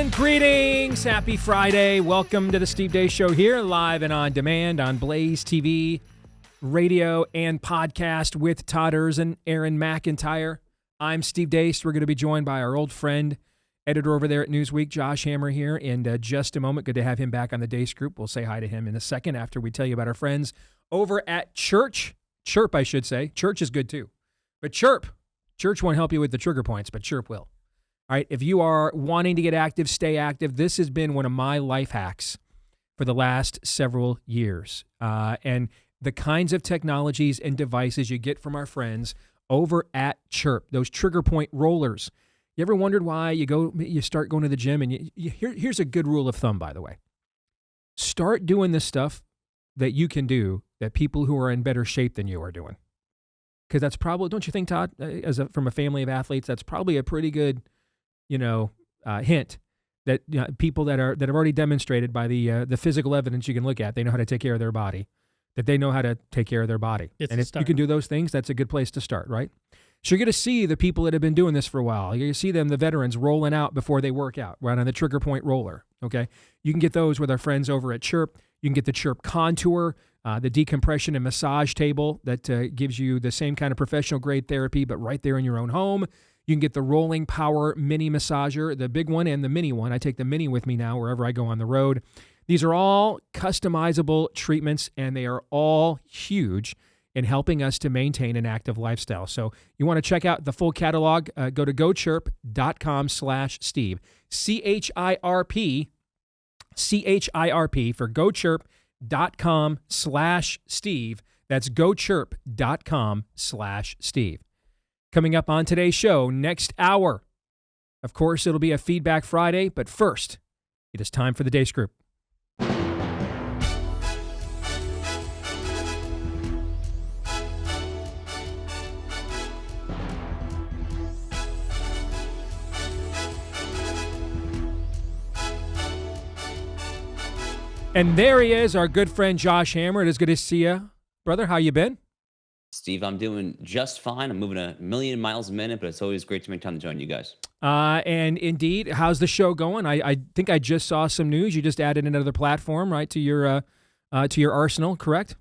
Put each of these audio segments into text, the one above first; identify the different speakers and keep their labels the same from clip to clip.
Speaker 1: And greetings. Happy Friday. Welcome to the Steve Deace Show here, live and on demand on Blaze TV, radio, and podcast with Todd Erz and Aaron McIntyre. I'm Steve Deace. We're going to be joined by our old friend, editor over there at Newsweek, Josh Hammer, here in just a moment. Good to have him back on the Deace group. We'll say hi to him in a second after we tell you about our friends over at Church. Chirp, I should say. Church is good too. But Chirp won't help you with the trigger points, but Chirp will. All right, if you are wanting to get active, stay active. This has been one of my life hacks for the last several years. And the kinds of technologies and devices you get from our friends over at Chirp, those trigger point rollers. You ever wondered why you start going to the gym and here's a good rule of thumb, by the way. Start doing the stuff that you can do that people who are in better shape than you are doing. Because that's probably, don't you think, Todd, from a family of athletes, that's probably a pretty good hint that people that have already demonstrated by the physical evidence you can look at, they know how to take care of their body, that they know how to take care of their body. And if you can do those things, that's a good place to start, right? So you're going to see the people that have been doing this for a while. You're going to see them, the veterans, rolling out before they work out, right on the trigger point roller, okay? You can get those with our friends over at Chirp. You can get the Chirp Contour, the decompression and massage table that gives you the same kind of professional grade therapy, but right there in your own home. You can get the Rolling Power Mini Massager, the big one and the mini one. I take the mini with me now wherever I go on the road. These are all customizable treatments, and they are all huge in helping us to maintain an active lifestyle. So you want to check out the full catalog, go to gochirp.com/Steve. CHIRP for gochirp.com/Steve. That's gochirp.com/Steve. Coming up on today's show, next hour, of course, it'll be a Feedback Friday, but first, it is time for the Deace Group. And there he is, our good friend Josh Hammer. It is good to see you. Brother, how you been?
Speaker 2: Steve, I'm doing just fine. I'm moving 1,000,000 miles a minute, but it's always great to make time to join you guys.
Speaker 1: And indeed, how's the show going? I think I just saw some news. You just added another platform, right, to your arsenal, correct?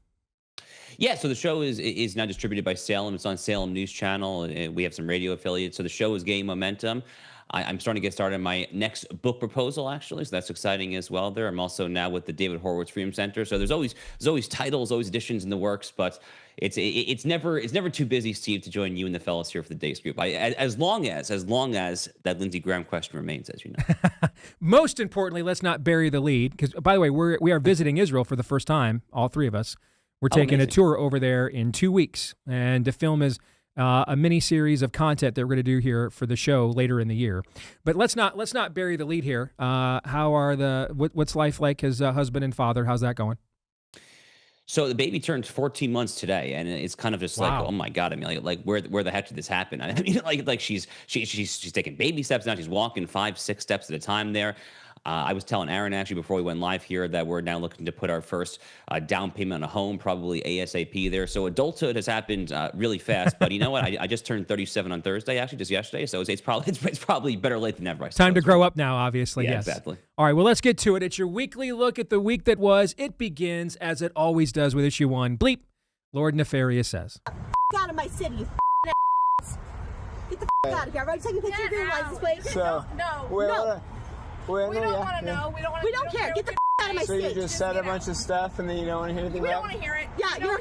Speaker 2: Yeah, so the show is now distributed by Salem. It's on Salem News Channel, and we have some radio affiliates. So the show is gaining momentum. I'm starting to get started on my next book proposal, actually, so that's exciting as well. I'm also now with the David Horowitz Freedom Center. So there's always titles, always editions in the works, but it's never too busy, Steve, to join you and the fellas here for the Deace Group. As long as that Lindsey Graham question remains, as you know.
Speaker 1: Most importantly, let's not bury the lead, because by the way, we are visiting Israel for the first time, all three of us. We're taking a tour over there in 2 weeks, and the film is a mini series of content that we're going to do here for the show later in the year. But let's not bury the lead here. What's life like as a husband and father? How's that going?
Speaker 2: So the baby turned 14 months today, and it's kind of just like, oh my God! I mean, like where the heck did this happen? I mean, like she's taking baby steps now. She's walking 5-6 steps at a time there. I was telling Aaron actually before we went live here that we're now looking to put our first down payment on a home, probably ASAP there. So adulthood has happened really fast. But you know what? I just turned 37 on Thursday, actually, just yesterday. So it's probably better late than never.
Speaker 1: Time to grow up now, obviously.
Speaker 2: Yeah,
Speaker 1: yes.
Speaker 2: Exactly.
Speaker 1: All right, well, let's get to it. It's your weekly look at the week that was. It begins, as it always does, with issue 1. Bleep, Lord Nefarious says.
Speaker 3: Out of my city, you ass. Get the out of here. I'm already taking pictures of your license plate.
Speaker 4: So,
Speaker 3: no.
Speaker 4: We don't want to know.
Speaker 3: We don't care. Get the out of my
Speaker 4: So
Speaker 3: state.
Speaker 4: you just said a bunch of stuff and then you don't want to hear anything
Speaker 5: We
Speaker 4: about
Speaker 5: don't want to hear it.
Speaker 3: Yeah, you're a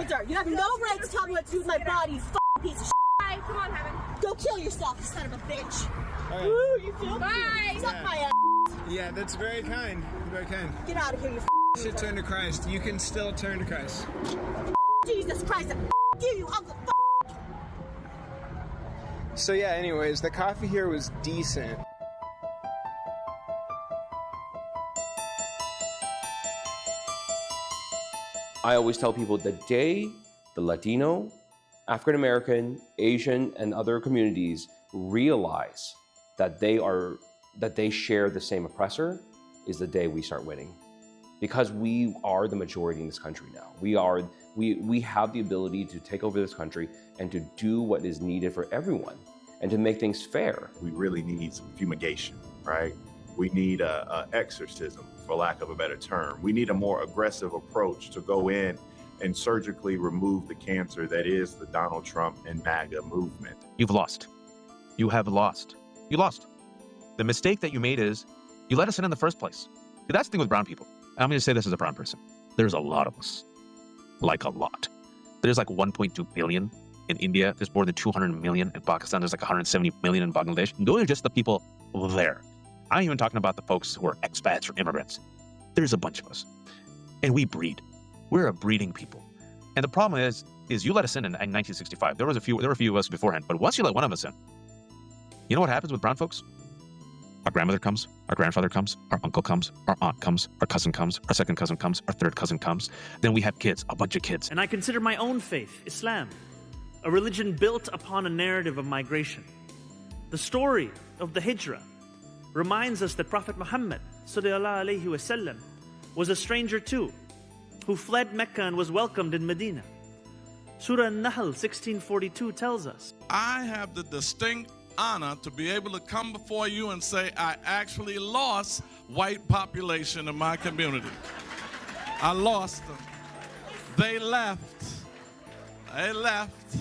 Speaker 3: loser. You have no right to tell me what to do with my body, you piece of shit.
Speaker 5: Bye. Come on, Heaven.
Speaker 3: Go kill yourself, you son of a bitch.
Speaker 4: Right.
Speaker 3: Woo, you feel
Speaker 5: Bye.
Speaker 3: Suck my ass.
Speaker 4: Yeah, that's very kind. Very kind.
Speaker 3: Get out of here, you
Speaker 4: You should turn to Christ. You can still turn to Christ.
Speaker 3: Jesus Christ, you ugly
Speaker 4: So yeah, anyways, the coffee here was decent.
Speaker 6: I always tell people the day the Latino, African American, Asian, and other communities realize that they share the same oppressor is the day we start winning. Because we are the majority in this country now. We have the ability to take over this country and to do what is needed for everyone and to make things fair.
Speaker 7: We really need some fumigation, right?
Speaker 5: We need a exorcism, for lack of a better term. We need a more aggressive approach to go in and surgically remove the cancer that is the Donald Trump and MAGA movement.
Speaker 7: You've lost. You have lost. You lost. The mistake that you made is you let us in the first place. See, that's the thing with brown people. I'm going to say this as a brown person. There's a lot of us. Like a lot. There's like 1.2 billion in India. There's more than 200 million in Pakistan. There's like 170 million in Bangladesh. Those are just the people there. I'm not even talking about the folks who are expats or immigrants. There's a bunch of us. And we breed. We're a breeding people. And the problem is you let us in 1965. There were a few of us beforehand. But once you let one of us in, you know what happens with brown folks? Our grandmother comes, our grandfather comes, our uncle comes, our aunt comes, our cousin comes, our second cousin comes, our third cousin comes. Then we have kids, a bunch of kids.
Speaker 8: And I consider my own faith, Islam, a religion built upon a narrative of migration. The story of the Hijrah reminds us that Prophet Muhammad sallallahu alaihi wasallam was a stranger too, who fled Mecca and was welcomed in Medina. Surah An-Nahl 1642 tells us,
Speaker 9: I have the distinct honor to be able to come before you and say I actually lost white population in my community. I lost them. They left. They left.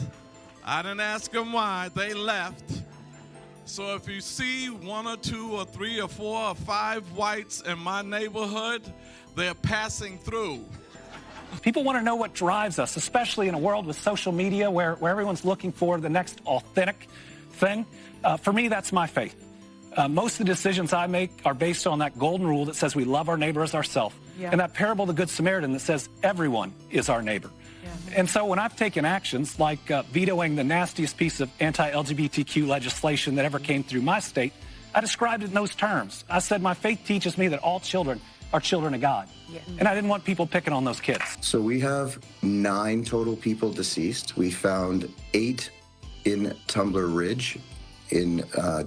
Speaker 9: I didn't ask them why. They left. So if you see 1 or 2 or 3 or 4 or 5 whites in my neighborhood, they're passing through.
Speaker 10: People want to know what drives us, especially in a world with social media where everyone's looking for the next authentic thing. For me, that's my faith. Most of the decisions I make are based on that golden rule that says we love our neighbor as ourselves, and that parable of the Good Samaritan that says everyone is our neighbor. And so when I've taken actions like vetoing the nastiest piece of anti-LGBTQ legislation that ever came through my state, I described it in those terms. I said my faith teaches me that all children are children of God. And I didn't want people picking on those kids.
Speaker 11: So we have 9 total people deceased. We found 8 in Tumbler Ridge in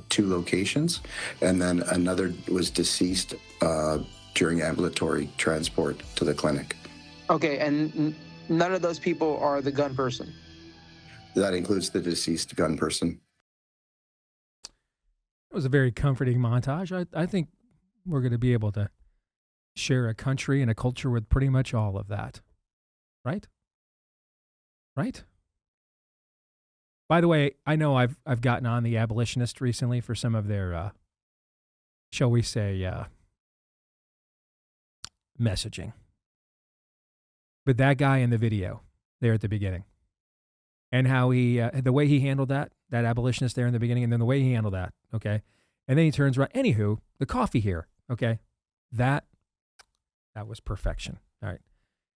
Speaker 11: 2 locations, and then another was deceased during ambulatory transport to the clinic.
Speaker 12: Okay, and none of those people are the gun person?
Speaker 11: That includes the deceased gun person.
Speaker 1: It was a very comforting montage. I think we're going to be able to share a country and a culture with pretty much all of that. Right? Right? By the way, I know I've gotten on the abolitionist recently for some of their, shall we say, messaging. But that guy in the video there at the beginning, and how he, the way he handled that abolitionist there in the beginning, and then the way he handled that, okay? And then he turns around. Anywho, the coffee here, okay? That was perfection. All right.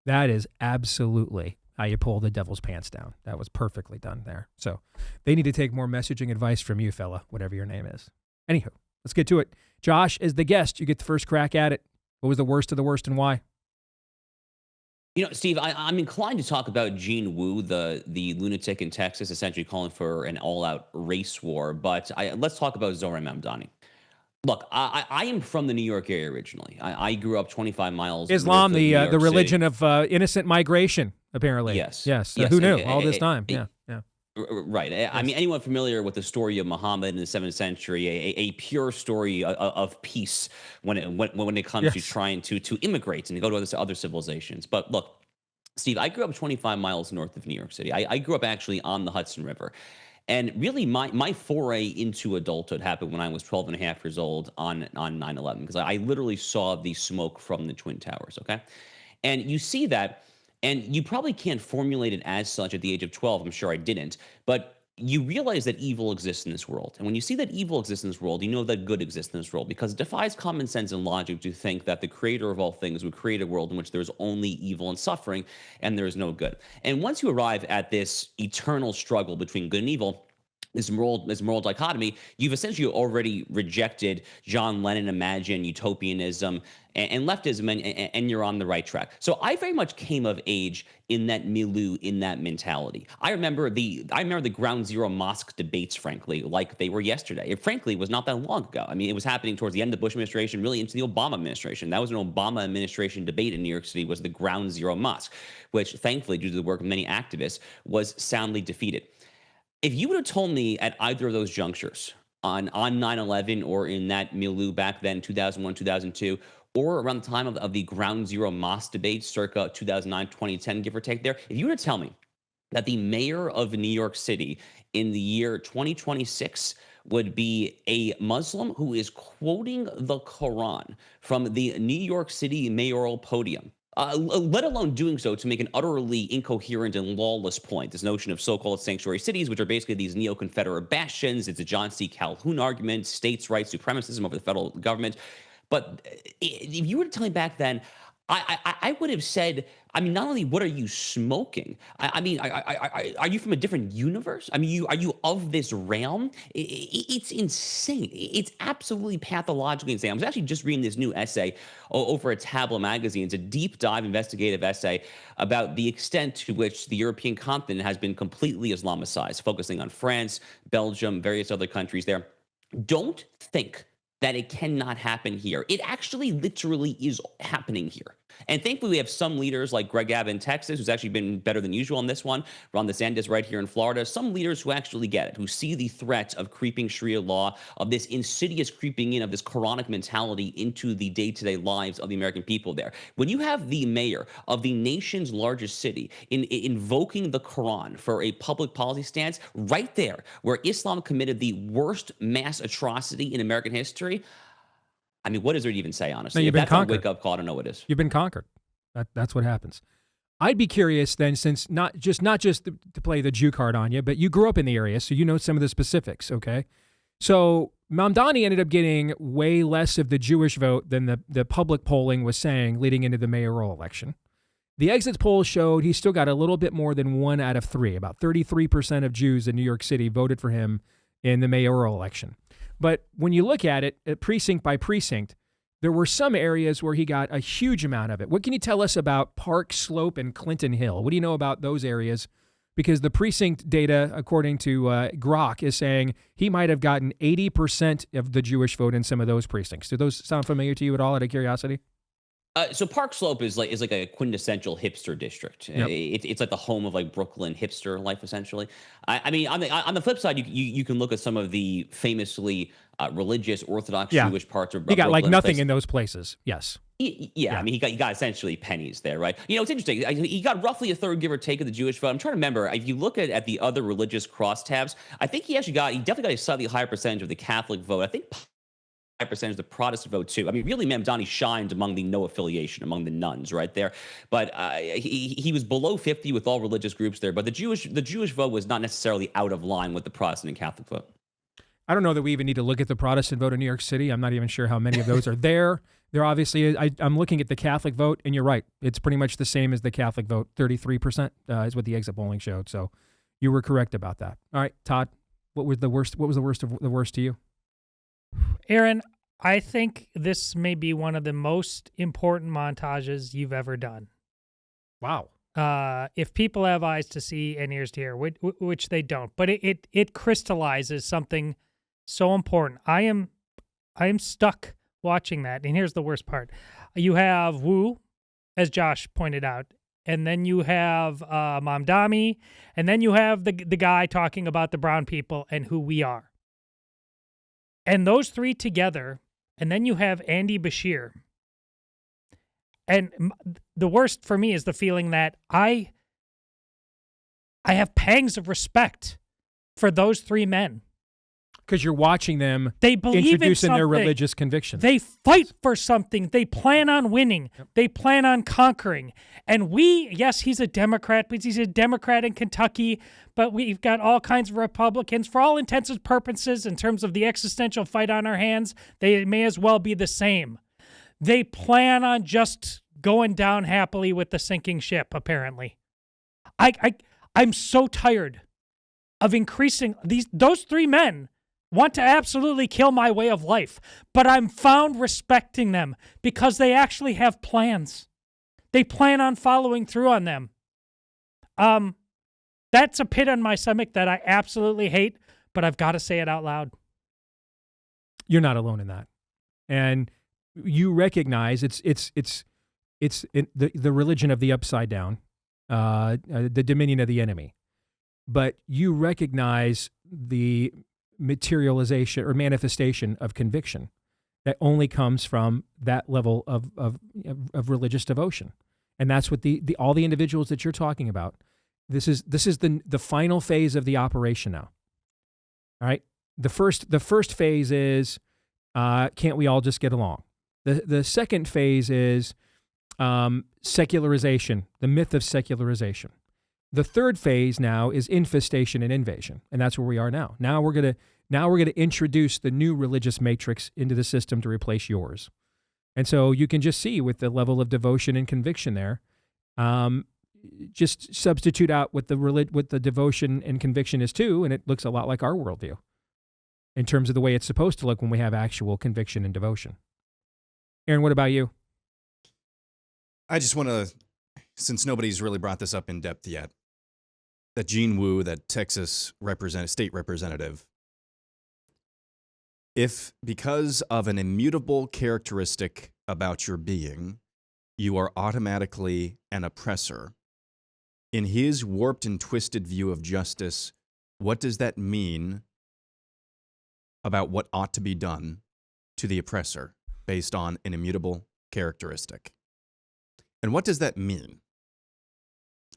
Speaker 1: That is absolutely how you pull the devil's pants down. That was perfectly done there. So they need to take more messaging advice from you, fella, whatever your name is. Anywho, let's get to it. Josh, as the guest, you get the first crack at it. What was the worst of the worst and why?
Speaker 2: You know, Steve, I'm inclined to talk about Gene Wu, the lunatic in Texas, essentially calling for an all-out race war. But let's talk about Zohran Mamdani. Look, I am from the New York area originally. I grew up 25 miles.
Speaker 1: Islam,
Speaker 2: the
Speaker 1: religion of innocent migration, apparently.
Speaker 2: Yes.
Speaker 1: Who knew all this time? Yeah.
Speaker 2: Right. Yes. I mean, anyone familiar with the story of Muhammad in the 7th century, a pure story of peace when it comes to trying to immigrate and to go to other civilizations. But look, Steve, I grew up 25 miles north of New York City. I grew up actually on the Hudson River. And really, my foray into adulthood happened when I was 12 and a half years old on 9/11, because I literally saw the smoke from the Twin Towers, okay? And you see that, and you probably can't formulate it as such at the age of 12. I'm sure I didn't. But you realize that evil exists in this world. And when you see that evil exists in this world, you know that good exists in this world, because it defies common sense and logic to think that the creator of all things would create a world in which there's only evil and suffering and there is no good. And once you arrive at this eternal struggle between good and evil, this moral dichotomy, you've essentially already rejected John Lennon Imagine, utopianism, and leftism, and you're on the right track. So I very much came of age in that milieu, in that mentality. I remember the Ground Zero mosque debates, frankly, like they were yesterday. It frankly was not that long ago. I mean, it was happening towards the end of the Bush administration, really into the Obama administration. That was an Obama administration debate in New York City, was the Ground Zero mosque, which thankfully, due to the work of many activists, was soundly defeated. If you would have told me at either of those junctures on 9/11 or in that milieu back then, 2001, 2002, or around the time of the Ground Zero mosque debate, circa 2009, 2010, give or take there, if you were to tell me that the mayor of New York City in the year 2026 would be a Muslim who is quoting the Quran from the New York City mayoral podium, let alone doing so to make an utterly incoherent and lawless point. This notion of so-called sanctuary cities, which are basically these neo-Confederate bastions. It's a John C. Calhoun argument, states' rights supremacism over the federal government. But if you were to tell me back then, I would have said, I mean, not only what are you smoking? I mean, are you from a different universe? I mean, are you of this realm? It's insane. It's absolutely pathologically insane. I was actually just reading this new essay over at Tablet magazine. It's a deep dive investigative essay about the extent to which the European continent has been completely Islamicized, focusing on France, Belgium, various other countries there. Don't think that it cannot happen here. It actually literally is happening here. And thankfully, we have some leaders like Greg Abbott in Texas, who's actually been better than usual on this one. Ron DeSantis right here in Florida. Some leaders who actually get it, who see the threat of creeping Sharia law, of this insidious creeping in of this Quranic mentality into the day-to-day lives of the American people there. When you have the mayor of the nation's largest city invoking the Quran for a public policy stance, right there, where Islam committed the worst mass atrocity in American history, I mean, what is there to even say, honestly?
Speaker 1: No, you've
Speaker 2: if
Speaker 1: been
Speaker 2: that's
Speaker 1: conquered.
Speaker 2: a wake-up call, I don't know what is.
Speaker 1: You've been conquered. That's what happens. I'd be curious then, since not just to play the Jew card on you, but you grew up in the area, so you know some of the specifics, okay? So Mamdani ended up getting way less of the Jewish vote than the public polling was saying leading into the mayoral election. The exit polls showed he still got a little bit more than 1 out of 3. About 33% of Jews in New York City voted for him in the mayoral election. But when you look at it, precinct by precinct, there were some areas where he got a huge amount of it. What can you tell us about Park Slope and Clinton Hill? What do you know about those areas? Because the precinct data, according to Grok, is saying he might have gotten 80% of the Jewish vote in some of those precincts. Do those sound familiar to you at all, out of curiosity?
Speaker 2: So Park Slope is like a quintessential hipster district.
Speaker 1: Yep.
Speaker 2: It's like the home of like Brooklyn hipster life, essentially. I mean, on the flip side, you can look at some of the famously religious Orthodox Jewish parts of
Speaker 1: he got
Speaker 2: Brooklyn,
Speaker 1: like nothing in those places. Yes.
Speaker 2: Yeah, I mean, he got essentially pennies there, right? You know, it's interesting. He got roughly a third, give or take, of the Jewish vote. I'm trying to remember. If you look at the other religious crosstabs, I think he definitely got a slightly higher percentage of the Catholic vote. I think percentage of the Protestant vote too. I mean, really, Mamdani shined among the no affiliation, among the nuns, right there. But he was below 50 with all religious groups there. But the Jewish vote was not necessarily out of line with the Protestant and Catholic vote.
Speaker 1: I don't know that we even need to look at the Protestant vote in New York City. I'm not even sure how many of those are there. There obviously is. I'm looking at the Catholic vote, and you're right. It's pretty much the same as the Catholic vote. 33% is what the exit polling showed. So you were correct about that. All right, Todd, what was the worst of the worst to you?
Speaker 13: Aaron, I think this may be one of the most important montages you've ever done.
Speaker 1: Wow.
Speaker 13: If people have eyes to see and ears to hear, which they don't, but it crystallizes something so important. I am stuck watching that, and here's the worst part: you have Wu, as Josh pointed out, and then you have Mamdani, and then you have the guy talking about the brown people and who we are, and those three together, and then you have Andy Bashir. And the worst for me is the feeling that I have pangs of respect for those three men.
Speaker 1: Because you're watching them
Speaker 13: they believe
Speaker 1: introducing
Speaker 13: in
Speaker 1: their religious convictions.
Speaker 13: They fight for something. They plan on winning.
Speaker 1: Yep.
Speaker 13: They plan on conquering. And yes, he's a Democrat, but he's a Democrat in Kentucky. But we've got all kinds of Republicans. For all intents and purposes, in terms of the existential fight on our hands, they may as well be the same. They plan on just going down happily with the sinking ship, apparently. I'm so tired of increasing those three men want to absolutely kill my way of life, but I'm found respecting them because they actually have plans. They plan on following through on them. That's a pit on my stomach that I absolutely hate, but I've got to say it out loud.
Speaker 1: You're not alone in that. And you recognize it's the religion of the upside down, the dominion of the enemy. But you recognize the materialization or manifestation of conviction that only comes from that level of religious devotion. And that's what all the individuals that you're talking about. This is the final phase of the operation now. All right. The first phase is can't we all just get along? The second phase is secularization, the myth of secularization. The third phase now is infestation and invasion, and that's where we are now. Now we're gonna introduce the new religious matrix into the system to replace yours. And so you can just see with the level of devotion and conviction there, just substitute out what the devotion and conviction is too, and it looks a lot like our worldview in terms of the way it's supposed to look when we have actual conviction and devotion. Aaron, what about you?
Speaker 14: I just want to, since nobody's really brought this up in depth yet, that Gene Wu, that Texas state representative, if because of an immutable characteristic about your being, you are automatically an oppressor, in his warped and twisted view of justice, what does that mean about what ought to be done to the oppressor based on an immutable characteristic? And what does that mean?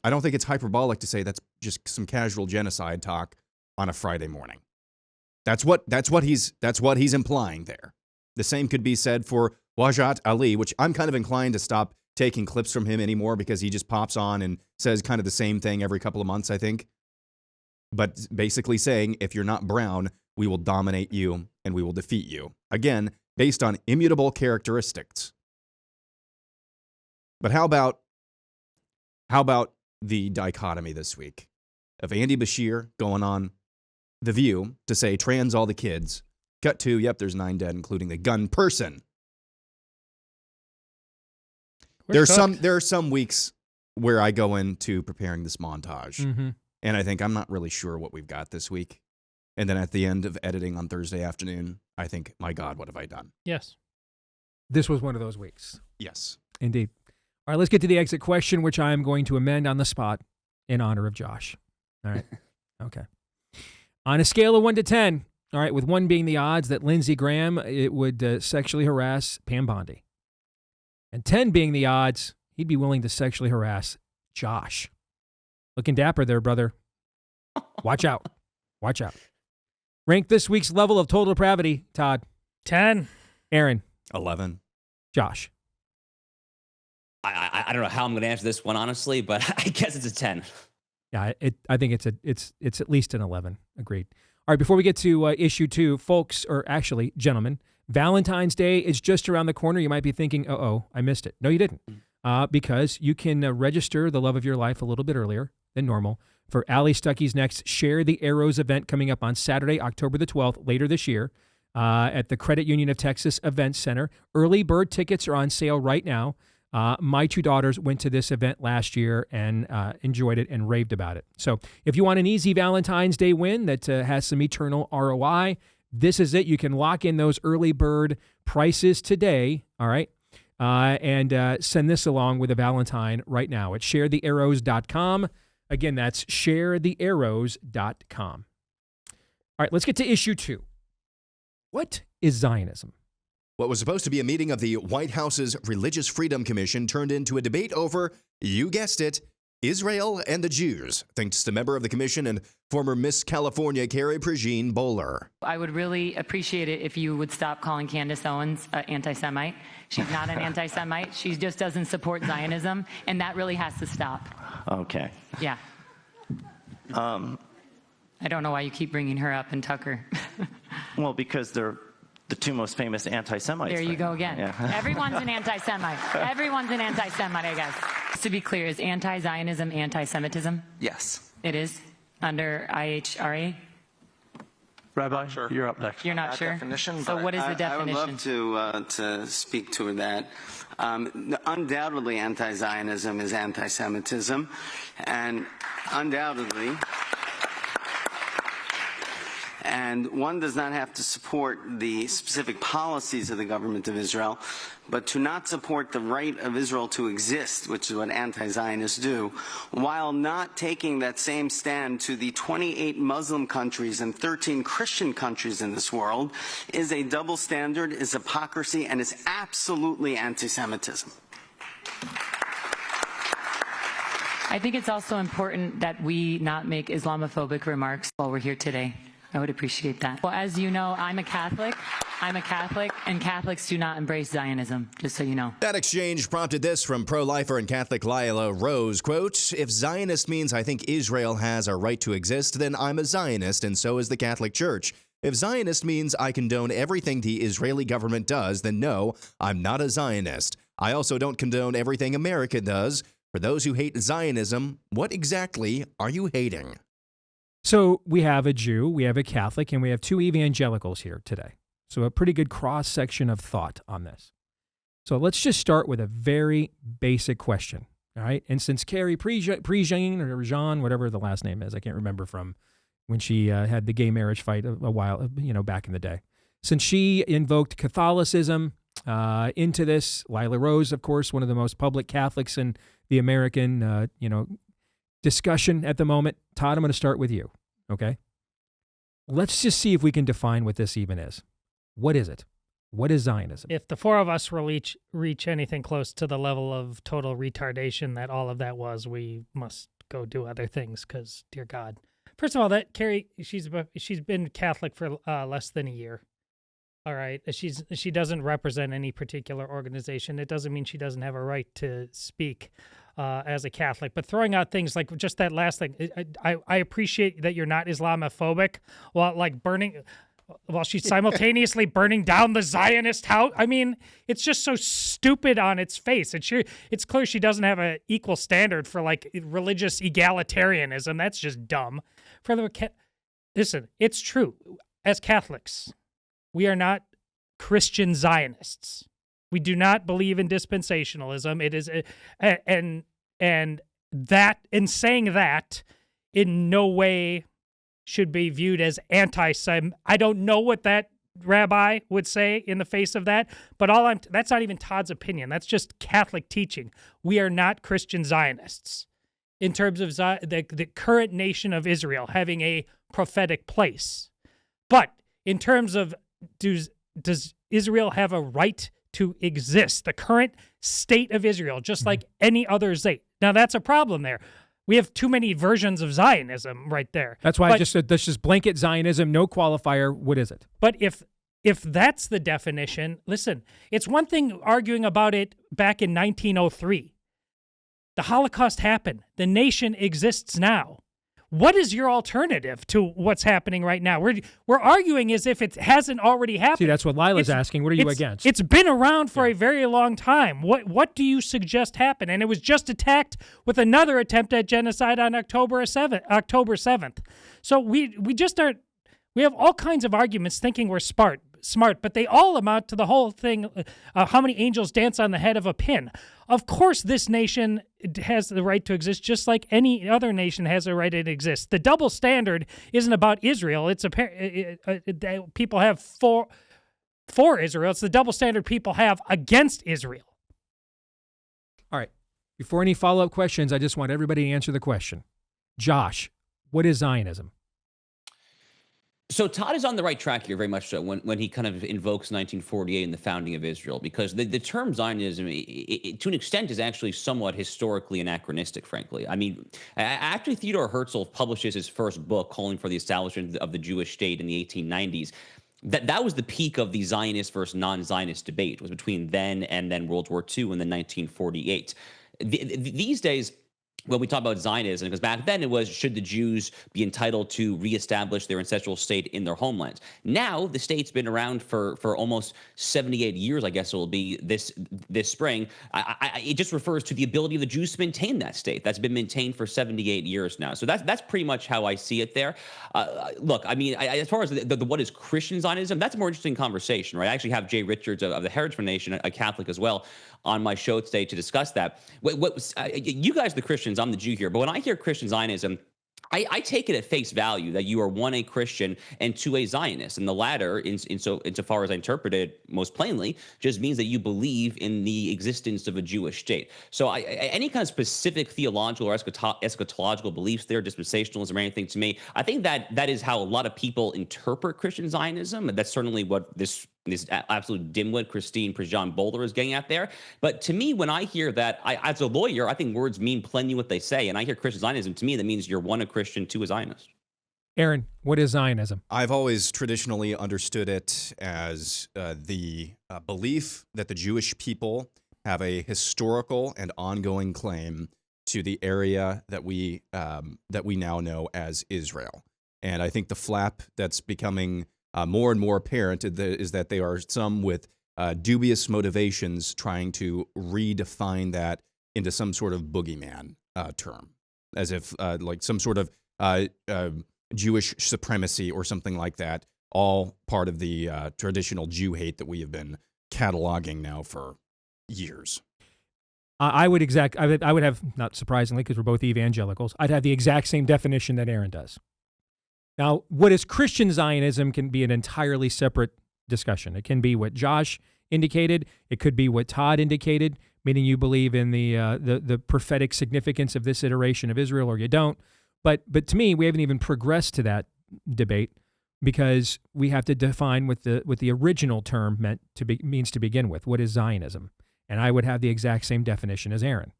Speaker 14: I don't think it's hyperbolic to say that's just some casual genocide talk on a Friday morning. That's what he's implying there. The same could be said for Wajat Ali, which I'm kind of inclined to stop taking clips from him anymore because he just pops on and says kind of the same thing every couple of months, I think. But basically saying, if you're not brown, we will dominate you and we will defeat you. Again, based on immutable characteristics. But how about the dichotomy this week of Andy Bashir going on The View to say trans all the kids, cut to, yep, there's 9 dead, including the gun person. There are some weeks where I go into preparing this montage, and I think I'm not really sure what we've got this week. And then at the end of editing on Thursday afternoon, I think, my God, what have I done?
Speaker 13: Yes.
Speaker 1: This was one of those weeks.
Speaker 14: Yes.
Speaker 1: Indeed. All right, let's get to the exit question, which I am going to amend on the spot in honor of Josh. All right. Okay. On a scale of 1 to 10, all right, with 1 being the odds that Lindsey Graham would sexually harass Pam Bondi, and 10 being the odds he'd be willing to sexually harass Josh. Looking dapper there, brother. Watch out. Watch out. Rank this week's level of total depravity, Todd.
Speaker 13: 10.
Speaker 1: Aaron.
Speaker 14: 11.
Speaker 1: Josh.
Speaker 2: I don't know how I'm going to answer this one, honestly, but I guess it's a 10.
Speaker 1: Yeah, I think it's at least an 11. Agreed. All right, before we get to issue 2, folks, or actually, gentlemen, Valentine's Day is just around the corner. You might be thinking, I missed it. No, you didn't. Because you can register the love of your life a little bit earlier than normal for Ali Stuckey's next Share the Arrows event coming up on Saturday, October the 12th, later this year at the Credit Union of Texas Event Center. Early bird tickets are on sale right now. My 2 daughters went to this event last year and enjoyed it and raved about it. So if you want an easy Valentine's Day win that has some eternal ROI, this is it. You can lock in those early bird prices today, all right, and send this along with a Valentine right now at sharethearrows.com. Again, that's sharethearrows.com. All right, let's get to issue 2. What is Zionism?
Speaker 14: What was supposed to be a meeting of the White House's Religious Freedom Commission turned into a debate over, you guessed it, Israel and the Jews, thanks to member of the commission and former Miss California Carrie Prejean Bowler.
Speaker 15: I would really appreciate it if you would stop calling Candace Owens an anti-Semite. She's not an anti-Semite. She just doesn't support Zionism, and that really has to stop.
Speaker 16: Okay.
Speaker 15: Yeah. I don't know why you keep bringing her up and Tucker.
Speaker 16: Well, because they're the 2 most famous anti-Semites.
Speaker 15: There you go again.
Speaker 16: Yeah.
Speaker 15: Everyone's an anti-Semite. Everyone's an anti-Semite, I guess. Just to be clear, is anti-Zionism anti-Semitism?
Speaker 16: Yes.
Speaker 15: It is? Under IHRA?
Speaker 17: Rabbi, you're up next.
Speaker 15: You're not sure?
Speaker 17: Definition,
Speaker 15: so what is the definition?
Speaker 18: I would love to speak to that. Undoubtedly, anti-Zionism is anti-Semitism, and undoubtedly, And one does not have to support the specific policies of the government of Israel, but to not support the right of Israel to exist, which is what anti-Zionists do, while not taking that same stand to the 28 Muslim countries and 13 Christian countries in this world, is a double standard, is hypocrisy, and is absolutely anti-Semitism.
Speaker 15: I think it's also important that we not make Islamophobic remarks while we're here today. I would appreciate that. Well, as you know, I'm a Catholic, and Catholics do not embrace Zionism, just so you know.
Speaker 14: That exchange prompted this from pro-lifer and Catholic Lila Rose, quote, "If Zionist means I think Israel has a right to exist, then I'm a Zionist, and so is the Catholic Church. If Zionist means I condone everything the Israeli government does, then no, I'm not a Zionist. I also don't condone everything America does. For those who hate Zionism, what exactly are you hating?"
Speaker 1: So we have a Jew, we have a Catholic, and we have two evangelicals here today. So a pretty good cross-section of thought on this. So let's just start with a very basic question, all right? And since Carrie Prejean or Jean, whatever the last name is, I can't remember from when she had the gay marriage fight a while, back in the day. Since she invoked Catholicism into this, Lila Rose, of course, one of the most public Catholics in the American, discussion at the moment. Todd, I'm going to start with you, okay? Let's just see if we can define what this even is. What is it? What is Zionism?
Speaker 13: If the four of us reach anything close to the level of total retardation that all of that was, we must go do other things because, dear God. First of all, that Carrie, she's been Catholic for less than a year. All right. She doesn't represent any particular organization. It doesn't mean she doesn't have a right to speak as a Catholic. But throwing out things like just that last thing, I appreciate that you're not Islamophobic while she's simultaneously burning down the Zionist house. I mean, it's just so stupid on its face. It's clear she doesn't have an equal standard for like religious egalitarianism. That's just dumb. Listen, it's true. As Catholics, we are not Christian Zionists. We do not believe in dispensationalism. It is, and saying that in no way should be viewed as anti-Semitic. I don't know what that rabbi would say in the face of that, but that's not even Todd's opinion. That's just Catholic teaching. We are not Christian Zionists in terms of the current nation of Israel having a prophetic place. But in terms of does Israel have a right to exist, the current state of Israel, just like any other state. Now, that's a problem there. We have too many versions of Zionism right there.
Speaker 1: That's why I just said that's just blanket Zionism, no qualifier. What is it?
Speaker 13: But if that's the definition, listen, it's one thing arguing about it back in 1903. The Holocaust happened. The nation exists now. What is your alternative to what's happening right now? We're arguing as if it hasn't already happened.
Speaker 1: See, that's what Lila's asking. What are you against?
Speaker 13: It's been around for a very long time. What do you suggest happened? And it was just attacked with another attempt at genocide on October 7th. So we just aren't. We have all kinds of arguments thinking we're smart, but they all amount to the whole thing, how many angels dance on the head of a pin. Of course, this nation has the right to exist just like any other nation has a right to exist. The double standard isn't about Israel. It's people have for Israel. It's the double standard people have against Israel.
Speaker 1: All right. Before any follow-up questions, I just want everybody to answer the question. Josh, what is Zionism?
Speaker 2: So Todd is on the right track here, very much so, when he kind of invokes 1948 and the founding of Israel, because the term Zionism, to an extent, is actually somewhat historically anachronistic, frankly. I mean, after Theodor Herzl publishes his first book calling for the establishment of the Jewish state in the 1890s, that was the peak of the Zionist versus non-Zionist debate. It was between then and then World War II and then 1948. These days, when we talk about Zionism, because back then it was, should the Jews be entitled to reestablish their ancestral state in their homelands? Now, the state's been around for almost 78 years, I guess it will be this spring. It just refers to the ability of the Jews to maintain that state. That's been maintained for 78 years now. So that's pretty much how I see it there. Look, I mean, as far as the what is Christian Zionism, that's a more interesting conversation, right? I actually have Jay Richards of the Heritage Foundation, a Catholic as well, on my show today to discuss that. You guys are the Christians, I'm the Jew here, but when I hear Christian Zionism, I take it at face value that you are, one, a Christian, and two, a Zionist. And the latter, insofar as I interpret it most plainly, just means that you believe in the existence of a Jewish state. So any kind of specific theological or eschatological beliefs there, dispensationalism or anything, to me, I think that is how a lot of people interpret Christian Zionism. And that's certainly what this absolute dimwit Christine Prejean Boulder is getting at there. But to me, when I hear that, as a lawyer, I think words mean plenty what they say. And I hear Christian Zionism, to me, that means you're, one, a Christian, two, a Zionist.
Speaker 1: Aaron, what is Zionism?
Speaker 14: I've always traditionally understood it as the belief that the Jewish people have a historical and ongoing claim to the area that we now know as Israel. And I think the flap that's becoming more and more apparent is that there are some with dubious motivations trying to redefine that into some sort of boogeyman term, as if like some sort of Jewish supremacy or something like that, all part of the traditional Jew hate that we have been cataloging now for years.
Speaker 1: I would have, not surprisingly, because we're both evangelicals, I'd have the exact same definition that Aaron does. Now, what is Christian Zionism can be an entirely separate discussion. It can be what Josh indicated. It could be what Todd indicated, meaning you believe in the prophetic significance of this iteration of Israel, or you don't. But to me, we haven't even progressed to that debate, because we have to define what the original term means to begin with. What is Zionism? And I would have the exact same definition as Aaron.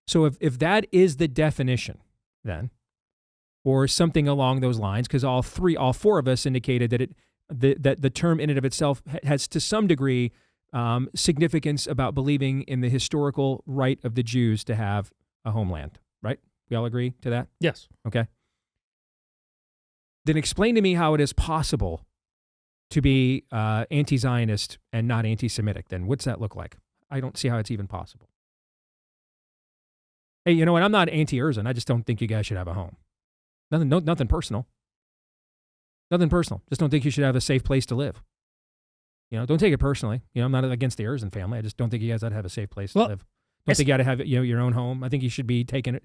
Speaker 1: So if that is the definition, then, or something along those lines, because all four of us indicated that the term in and of itself has to some degree significance about believing in the historical right of the Jews to have a homeland, right? We all agree to that?
Speaker 13: Yes.
Speaker 1: Okay. Then explain to me how it is possible to be anti-Zionist and not anti-Semitic. Then what's that look like? I don't see how it's even possible. Hey, you know what? I'm not anti-Erzin. I just don't think you guys should have a home. Nothing personal. Nothing personal. Just don't think you should have a safe place to live. You know, don't take it personally. You know, I'm not against the Erzin family. I just don't think you guys ought to have a safe place to live. Don't think you got to have your own home. I think you should be taken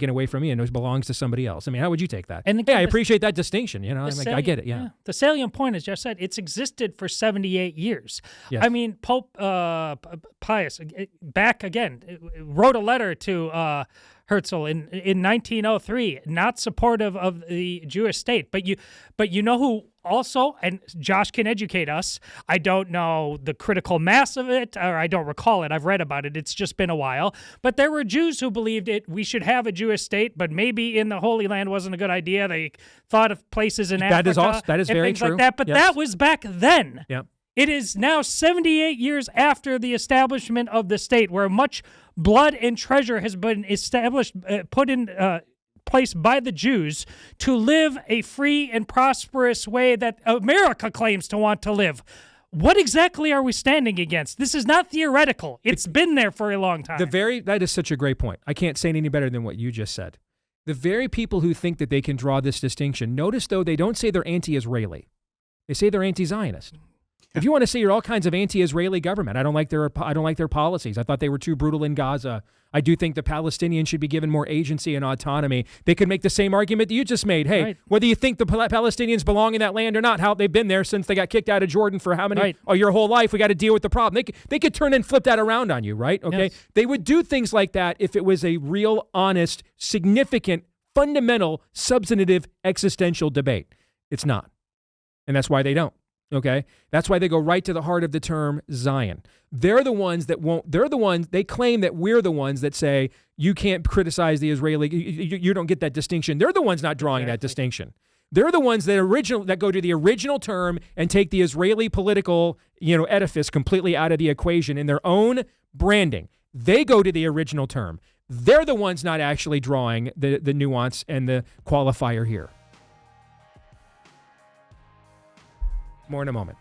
Speaker 1: away from you and it belongs to somebody else. I mean, how would you take that? And again, I appreciate that distinction. You know, I get it. Yeah.
Speaker 13: The salient point, as Jeff said, it's existed for 78 years.
Speaker 1: Yes.
Speaker 13: I mean, Pope Pius back again wrote a letter to Herzl in 1903, not supportive of the Jewish state. But you know who also, and Josh can educate us, I don't know the critical mass of it, or I don't recall it. I've read about it. It's just been a while. But there were Jews who believed we should have a Jewish state, but maybe in the Holy Land wasn't a good idea. They thought of places in Africa.
Speaker 1: That is
Speaker 13: and
Speaker 1: very
Speaker 13: things
Speaker 1: true.
Speaker 13: like that. But that was back then.
Speaker 1: Yep.
Speaker 13: It is now 78 years after the establishment of the state, where much blood and treasure has been established, put in place by the Jews to live a free and prosperous way that America claims to want to live. What exactly are we standing against? This is not theoretical. It's been there for a long time.
Speaker 1: That is such a great point. I can't say it any better than what you just said. The very people who think that they can draw this distinction, notice though, they don't say they're anti-Israeli. They say they're anti-Zionist. If you want to say you're all kinds of anti-Israeli government, I don't like their policies. I thought they were too brutal in Gaza. I do think the Palestinians should be given more agency and autonomy. They could make the same argument that you just made. Hey, right. Whether you think the Palestinians belong in that land or not, how they've been there since they got kicked out of Jordan for how many? Right. Oh, your whole life. We got to deal with the problem. They could turn and flip that around on you, right? Okay. Yes. They would do things like that if it was a real, honest, significant, fundamental, substantive, existential debate. It's not, and that's why they don't. Okay, that's why they go right to the heart of the term Zion. They're the ones that won't. They claim that we're the ones that say you can't criticize the Israeli. You don't get that distinction. They're the ones not drawing that distinction. They're the ones that go to the original term and take the Israeli political edifice completely out of the equation in their own branding. They go to the original term. They're the ones not actually drawing the nuance and the qualifier here. More in a moment.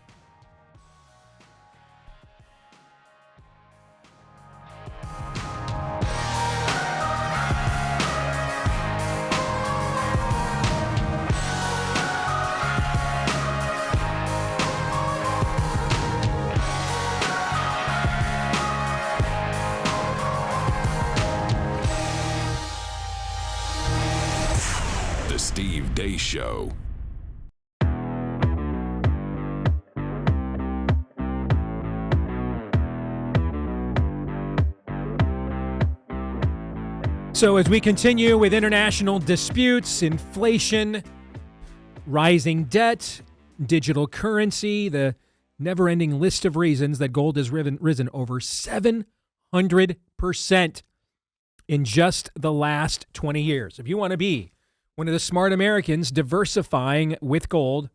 Speaker 19: The Show.
Speaker 1: So as we continue with international disputes, inflation, rising debt, digital currency, the never-ending list of reasons that gold has risen over 700% in just the last 20 years. If you want to be one of the smart Americans diversifying with gold,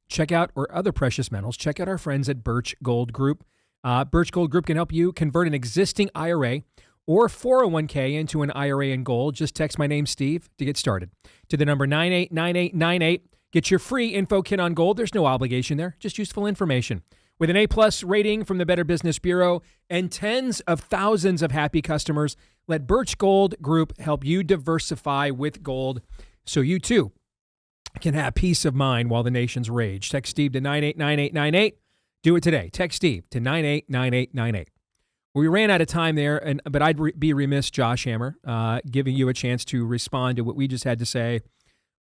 Speaker 1: check out, or other precious metals, check out our friends at BIRCH Gold Group. BIRCH Gold Group can help you convert an existing IRA or 401k into an IRA in gold. Just text my name, Steve, to get started to the number 989898. Get your free info kit on gold. There's no obligation there, just useful information. With an A+ rating from the Better Business Bureau and tens of thousands of happy customers, let BIRCH Gold Group help you diversify with gold so you too can have peace of mind while the nations rage. Text Steve to 989898. Do it today. Text Steve to 989898. We ran out of time there, but I'd be remiss, Josh Hammer, giving you a chance to respond to what we just had to say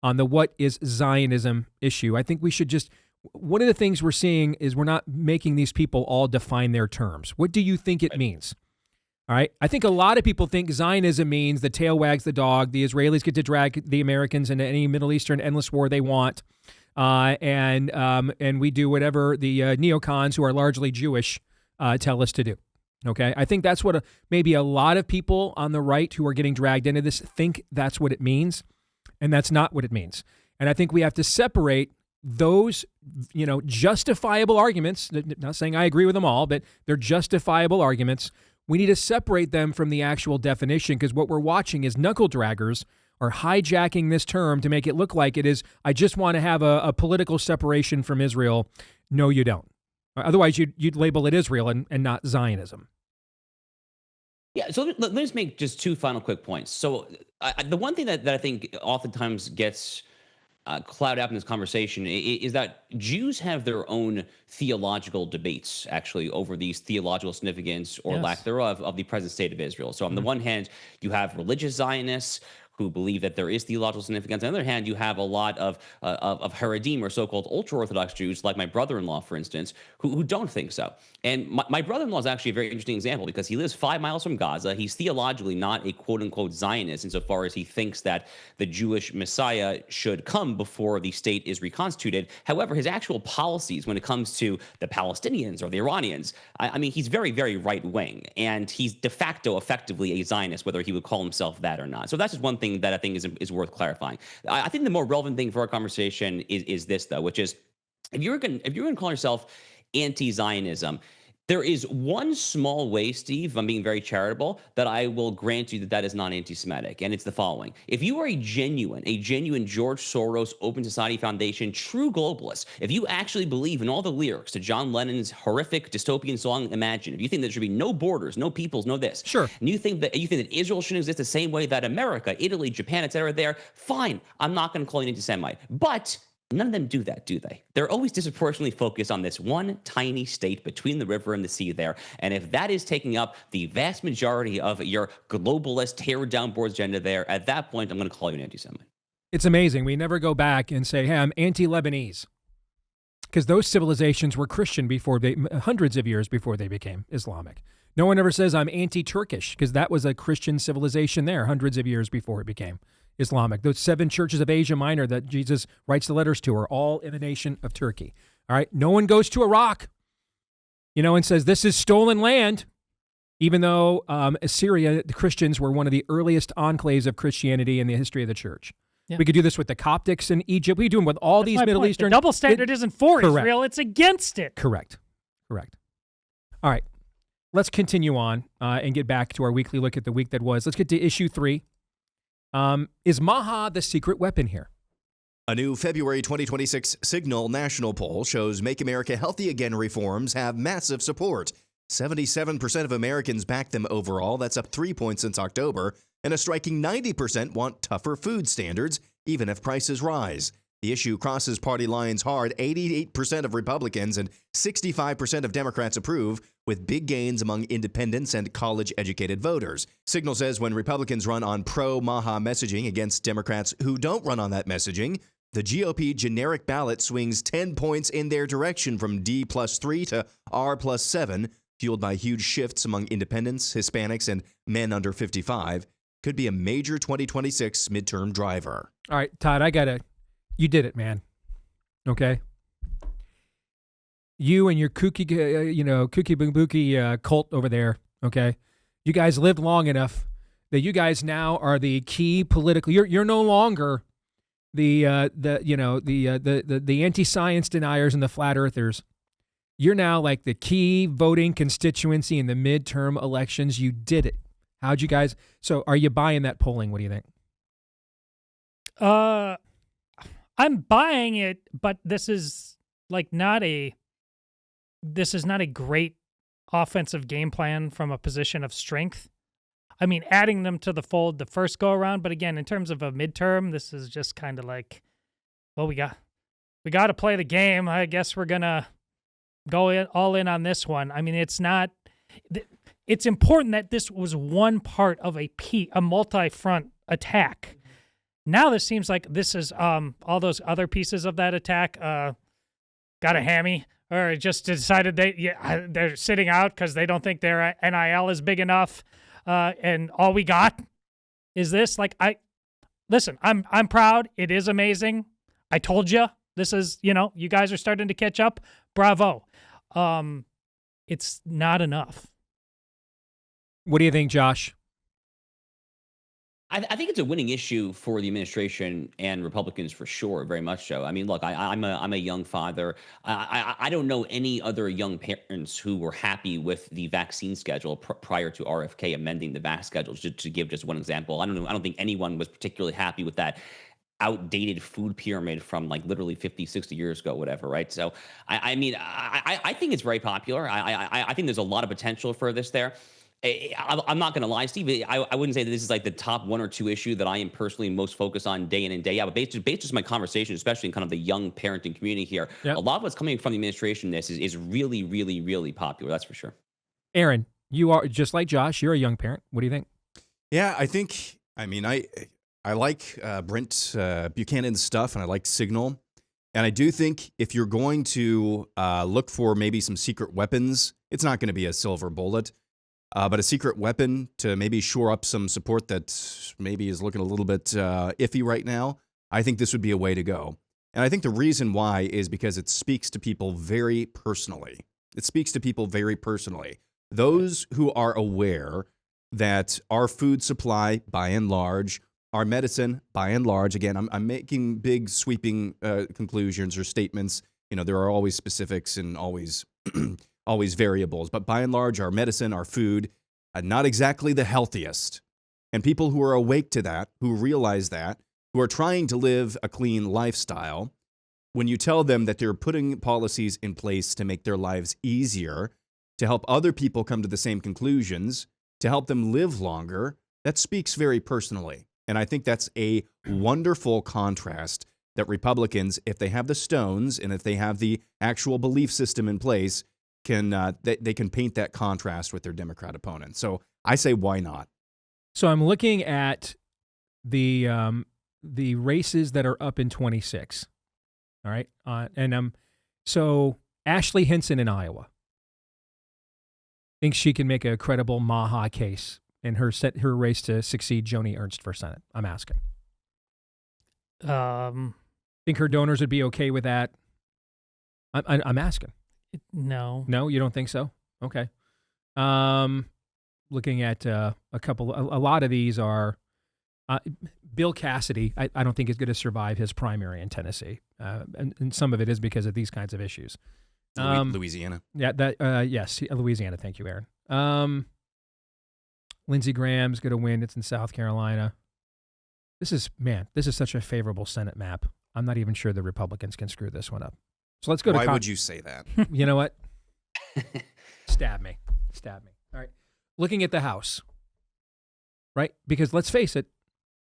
Speaker 1: on the what is Zionism issue. I think we should just, one of the things we're seeing is we're not making these people all define their terms. What do you think it means? All right. I think a lot of people think Zionism means the tail wags the dog. The Israelis get to drag the Americans into any Middle Eastern endless war they want. And we do whatever the neocons, who are largely Jewish, tell us to do. Okay, I think that's what maybe a lot of people on the right who are getting dragged into this think that's what it means, and that's not what it means. And I think we have to separate those, justifiable arguments. Not saying I agree with them all, but they're justifiable arguments. We need to separate them from the actual definition, because what we're watching is knuckle draggers are hijacking this term to make it look like it is, I just want to have a political separation from Israel. No, you don't. Otherwise, you'd label it Israel and not Zionism.
Speaker 2: Yeah, so let me just make just two final quick points. So the one thing that I think oftentimes gets clouded up in this conversation is that Jews have their own theological debates, actually, over these theological significance or lack thereof of the present state of Israel. So on the one hand, you have religious Zionists who believe that there is theological significance. On the other hand, you have a lot of Haredim, or so-called ultra-Orthodox Jews, like my brother-in-law, for instance, who don't think so. And my brother-in-law is actually a very interesting example, because he lives 5 miles from Gaza. He's theologically not a quote-unquote Zionist insofar as he thinks that the Jewish Messiah should come before the state is reconstituted. However, his actual policies when it comes to the Palestinians or the Iranians, I mean, he's very, very right-wing, and he's de facto effectively a Zionist, whether he would call himself that or not. So that's just one thing that I think is worth clarifying. I think the more relevant thing for our conversation is this, though, which is if you're going to call yourself anti-Zionism, there is one small way, Steve, if I'm being very charitable, that I will grant you that is not anti-Semitic, and it's the following. If you are a genuine George Soros Open Society Foundation true globalist, if you actually believe in all the lyrics to John Lennon's horrific dystopian song Imagine, if you think there should be no borders, no peoples, no this,
Speaker 1: sure,
Speaker 2: and you think that Israel shouldn't exist the same way that America, Italy, Japan, etc. are there, fine, I'm not going to call you an anti-Semite. But none of them do that, do they? They're always disproportionately focused on this one tiny state between the river and the sea there. And if that is taking up the vast majority of your globalist tear-down board agenda there, at that point, I'm going to call you an anti-Semite.
Speaker 1: It's amazing. We never go back and say, hey, I'm anti-Lebanese. Because those civilizations were Christian hundreds of years before they became Islamic. No one ever says I'm anti-Turkish, because that was a Christian civilization there hundreds of years before it became Islamic. Those 7 churches of Asia Minor that Jesus writes the letters to are all in the nation of Turkey. All right. No one goes to Iraq, and says this is stolen land, even though Assyria, the Christians were one of the earliest enclaves of Christianity in the history of the church. Yeah. We could do this with the Coptics in Egypt. We do them with all these Middle Eastern.
Speaker 13: The double standard isn't for Israel; it's against it.
Speaker 1: Correct. All right. Let's continue on and get back to our weekly look at the week that was. Let's get to issue 3. Is Maha the secret weapon here?
Speaker 14: A new February 2026 Signal national poll shows Make America Healthy Again reforms have massive support. 77% of Americans back them overall. That's up 3 points since October. And a striking 90% want tougher food standards, even if prices rise. The issue crosses party lines hard. 88% of Republicans and 65% of Democrats approve, with big gains among independents and college-educated voters. Signal says when Republicans run on pro-Maha messaging against Democrats who don't run on that messaging, The GOP generic ballot swings 10 points in their direction from D+3 to R+7, fueled by huge shifts among independents, Hispanics, and men under 55. Could be a major 2026 midterm driver.
Speaker 1: All right, Todd, you did it, man. Okay? You and your kooky bookie cult over there, okay? You guys lived long enough that you guys now are the key political. You're no longer the anti-science deniers and the flat earthers. You're now like the key voting constituency in the midterm elections. You did it. How'd you guys? So, are you buying that polling? What do you think?
Speaker 13: I'm buying it, but this is not a great offensive game plan from a position of strength. I mean, adding them to the fold the first go around, but again, in terms of a midterm, this is just kind of like, well, we got to play the game. I guess we're gonna go all in on this one. I mean, it's not. It's important that this was one part of a multi-front attack. Now this seems like this is all those other pieces of that attack got a hammy, or just decided they're sitting out because they don't think their NIL is big enough. And all we got is this. Listen, I'm proud. It is amazing. I told you this is, you guys are starting to catch up. Bravo. It's not enough.
Speaker 1: What do you think, Josh?
Speaker 2: I think it's a winning issue for the administration and Republicans for sure, very much so. I mean, look, I'm a young father. I don't know any other young parents who were happy with the vaccine schedule prior to RFK amending the vax schedule. To give just one example, I don't think anyone was particularly happy with that outdated food pyramid from like literally 50, 60 years ago, whatever, right? So, I mean, I think it's very popular. I think there's a lot of potential for this there. I'm not going to lie, Steve. I wouldn't say that this is like the top one or two issue that I am personally most focused on day in and day out. But based on my conversation, especially in kind of the young parenting community here, a lot of what's coming from the administration, this is really, really, really popular. That's for sure.
Speaker 1: Aaron, you are just like Josh. You're a young parent. What do you think?
Speaker 14: Yeah, I like Brent Buchanan's stuff, and I like Signal. And I do think if you're going to look for maybe some secret weapons, it's not going to be a silver bullet. But a secret weapon to maybe shore up some support that maybe is looking a little bit iffy right now, I think this would be a way to go. And I think the reason why is because it speaks to people very personally. It speaks to people very personally. Those who are aware that our food supply, by and large, our medicine, by and large, again, I'm making big sweeping conclusions or statements. There are always specifics and always variables, but by and large, our medicine, our food, not exactly the healthiest. And people who are awake to that, who realize that, who are trying to live a clean lifestyle, when you tell them that they're putting policies in place to make their lives easier, to help other people come to the same conclusions, to help them live longer, that speaks very personally. And I think that's a wonderful contrast that Republicans, if they have the stones and if they have the actual belief system in place, they can paint that contrast with their Democrat opponents. So I say, why not?
Speaker 1: So I'm looking at the races that are up in 26. All right, so Ashley Hinson in Iowa thinks she can make a credible Maha case in her race to succeed Joni Ernst for Senate. I'm asking. Think her donors would be okay with that? I'm asking.
Speaker 13: No.
Speaker 1: No, you don't think so? Okay. Looking at a lot of these are Bill Cassidy. I don't think is going to survive his primary in Tennessee, and some of it is because of these kinds of issues.
Speaker 14: Louisiana.
Speaker 1: Yeah. Yes. Louisiana. Thank you, Aaron. Lindsey Graham's going to win. It's in South Carolina. This is such a favorable Senate map. I'm not even sure the Republicans can screw this one up. So let's go to
Speaker 14: Why would you say that?
Speaker 1: You know what? Stab me. All right. Looking at the House, right? Because let's face it,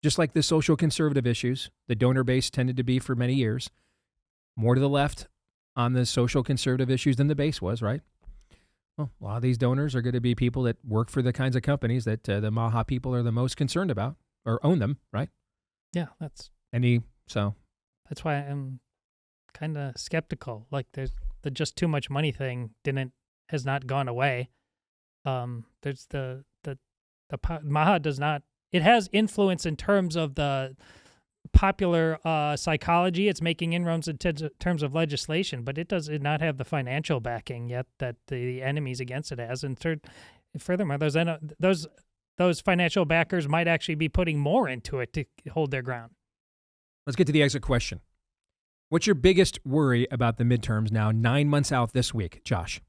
Speaker 1: just like the social conservative issues, the donor base tended to be for many years, more to the left on the social conservative issues than the base was, right? Well, a lot of these donors are going to be people that work for the kinds of companies that the Maha people are the most concerned about or own them, right?
Speaker 13: Yeah, that's That's why I'm kind of skeptical. Like there's the just too much money thing has not gone away. There's the Maha does not. It has influence in terms of the popular psychology. It's making inroads in terms of legislation, but it does not have the financial backing yet that the enemies against it has. And furthermore, those financial backers might actually be putting more into it to hold their ground.
Speaker 1: Let's get to the exit question. What's your biggest worry about the midterms now, 9 months out this week, Josh?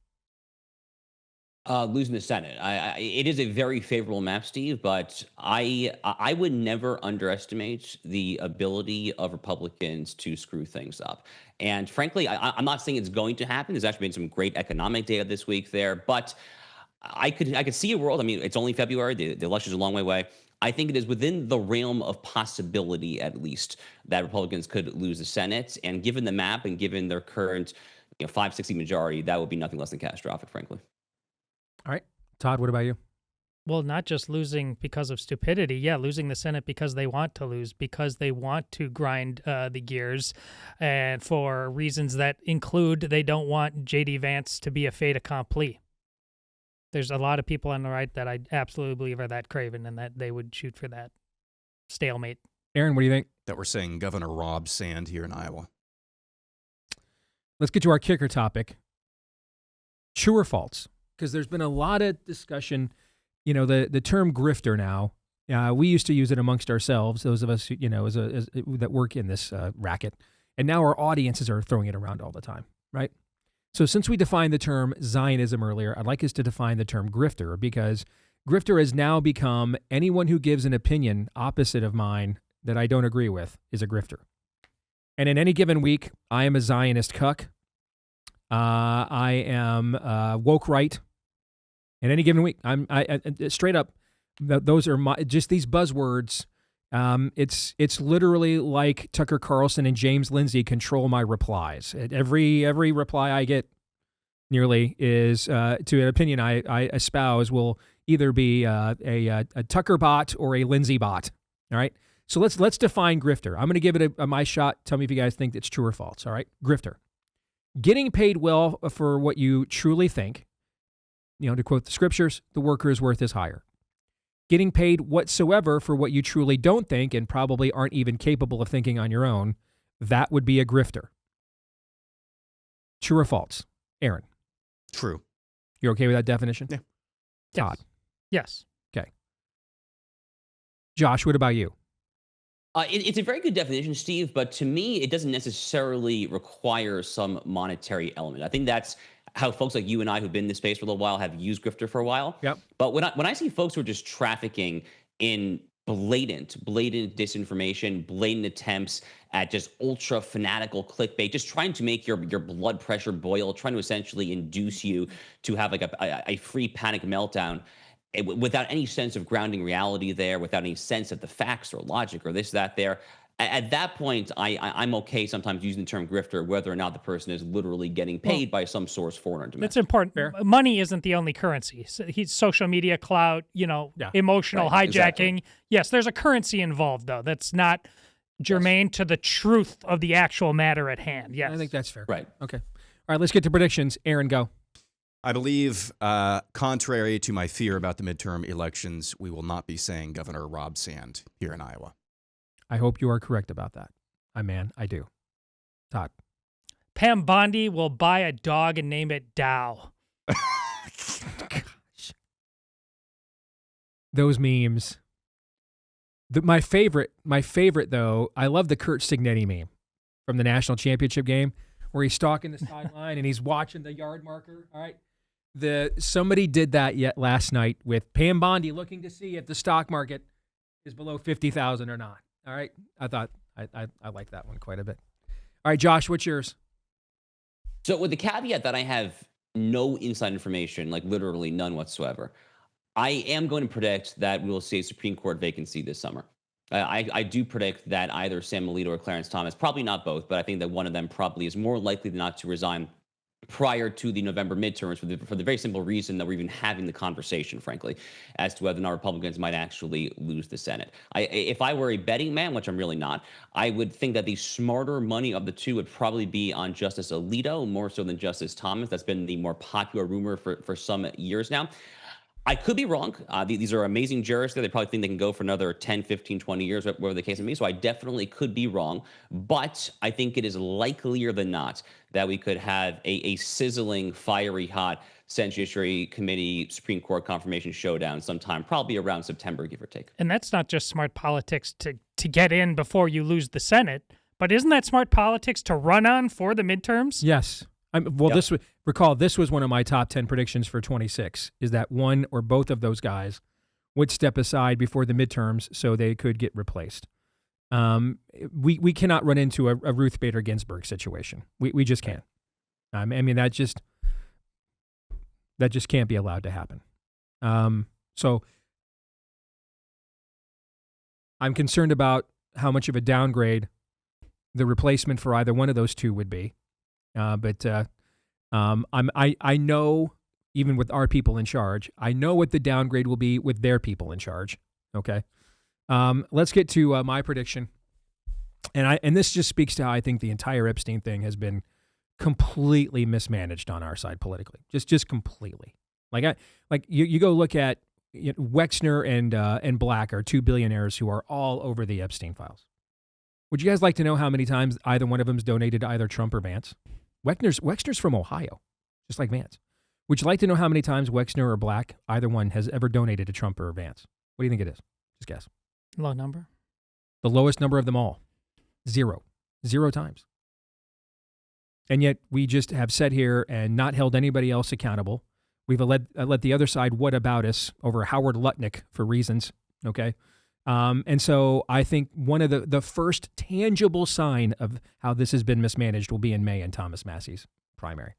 Speaker 2: Losing the Senate. It is a very favorable map, Steve, but I would never underestimate the ability of Republicans to screw things up. And frankly, I'm not saying it's going to happen. There's actually been some great economic data this week there, but I could see a world. I mean, it's only February. The election's a long way away. I think it is within the realm of possibility, at least, that Republicans could lose the Senate. And given the map and given their current 560 majority, that would be nothing less than catastrophic, frankly.
Speaker 1: All right. Todd, what about you?
Speaker 13: Well, not just losing because of stupidity. Yeah, losing the Senate because they want to lose, because they want to grind the gears, and for reasons that include they don't want J.D. Vance to be a fait accompli. There's a lot of people on the right that I absolutely believe are that craven and that they would shoot for that stalemate.
Speaker 1: Aaron, what do you think?
Speaker 14: That we're saying Governor Rob Sand here in Iowa.
Speaker 1: Let's get to our kicker topic. True or false? Because there's been a lot of discussion, the term grifter now. We used to use it amongst ourselves, those of us, that work in this racket. And now our audiences are throwing it around all the time, right? So since we defined the term Zionism earlier, I'd like us to define the term grifter, because grifter has now become anyone who gives an opinion opposite of mine that I don't agree with is a grifter. And in any given week, I am a Zionist cuck. I am woke right. In any given week, I straight up. Those are just these buzzwords. It's literally like Tucker Carlson and James Lindsay control my replies. Every reply I get, nearly, is to an opinion I espouse will either be a Tucker bot or a Lindsay bot. All right. So let's define grifter. I'm going to give it my shot. Tell me if you guys think it's true or false. All right. Grifter. Getting paid well for what you truly think. To quote the scriptures, the worker is worth his hire. Getting paid whatsoever for what you truly don't think and probably aren't even capable of thinking on your own, that would be a grifter. True or false? Aaron?
Speaker 14: True.
Speaker 1: You're okay with that definition?
Speaker 14: Yeah.
Speaker 1: Todd?
Speaker 13: Yes.
Speaker 1: Okay. Josh, what about you?
Speaker 2: It's a very good definition, Steve, but to me, it doesn't necessarily require some monetary element. I think that's how folks like you and I who've been in this space for a little while have used grifter for a while.
Speaker 1: Yep.
Speaker 2: But when I see folks who are just trafficking in blatant disinformation, blatant attempts at just ultra fanatical clickbait, just trying to make your blood pressure boil, trying to essentially induce you to have like a free panic meltdown, without any sense of grounding reality there, without any sense of the facts or logic or this, that, there. At that point, I'm okay sometimes using the term grifter, whether or not the person is literally getting paid by some source, foreign or domestic.
Speaker 13: That's important. Fair. Money isn't the only currency. He's social media clout, emotional hijacking. Exactly. Yes, there's a currency involved, though. That's not germane to the truth of the actual matter at hand. Yes.
Speaker 1: I think that's fair.
Speaker 2: Right.
Speaker 1: Okay. All right, let's get to predictions. Aaron, go.
Speaker 14: I believe, contrary to my fear about the midterm elections, we will not be saying Governor Rob Sand here in Iowa.
Speaker 1: I hope you are correct about that. I do. Todd.
Speaker 13: Pam Bondi will buy a dog and name it Dow.
Speaker 1: Gosh. Those memes. My favorite though, I love the Kurt Signetti meme from the national championship game where he's stalking the sideline and he's watching the yard marker. All right. Somebody did that last night with Pam Bondi looking to see if the stock market is below 50,000 or not. All right. I thought I like that one quite a bit. All right, Josh, what's yours?
Speaker 2: So with the caveat that I have no inside information, like literally none whatsoever, I am going to predict that we will see a Supreme Court vacancy this summer. I do predict that either Sam Alito or Clarence Thomas, probably not both, but I think that one of them probably is more likely than not to resign prior to the November midterms for the very simple reason that we're even having the conversation, frankly, as to whether or not Republicans might actually lose the Senate. If I were a betting man, which I'm really not, I would think that the smarter money of the two would probably be on Justice Alito more so than Justice Thomas. That's been the more popular rumor for some years now. I could be wrong. These are amazing jurists. They probably think they can go for another 10, 15, 20 years, whatever the case may be. So I definitely could be wrong. But I think it is likelier than not that we could have a sizzling, fiery hot Senate Judiciary Committee Supreme Court confirmation showdown sometime, probably around September, give or take.
Speaker 13: And that's not just smart politics to get in before you lose the Senate, but isn't that smart politics to run on for the midterms?
Speaker 1: Yes. This was one of my top 10 predictions for 26, is that one or both of those guys would step aside before the midterms so they could get replaced. We cannot run into a Ruth Bader Ginsburg situation. We just can't. I mean, that just can't be allowed to happen. So I'm concerned about how much of a downgrade the replacement for either one of those two would be. I know, even with our people in charge, I know what the downgrade will be with their people in charge. Okay. Let's get to my prediction. And this just speaks to how I think the entire Epstein thing has been completely mismanaged on our side politically. Just completely. You go look at Wexner and Black are two billionaires who are all over the Epstein files. Would you guys like to know how many times either one of them's donated to either Trump or Vance? Wexner's from Ohio, just like Vance. Would you like to know how many times Wexner or Black, either one, has ever donated to Trump or Vance? What do you think it is? Just guess.
Speaker 13: Low number.
Speaker 1: The lowest number of them all. 0 times. And yet we just have sat here and not held anybody else accountable. We've let the other side what about us over Howard Lutnick for reasons, okay? And so I think one of the first tangible sign of how this has been mismanaged will be in May in Thomas Massey's primary.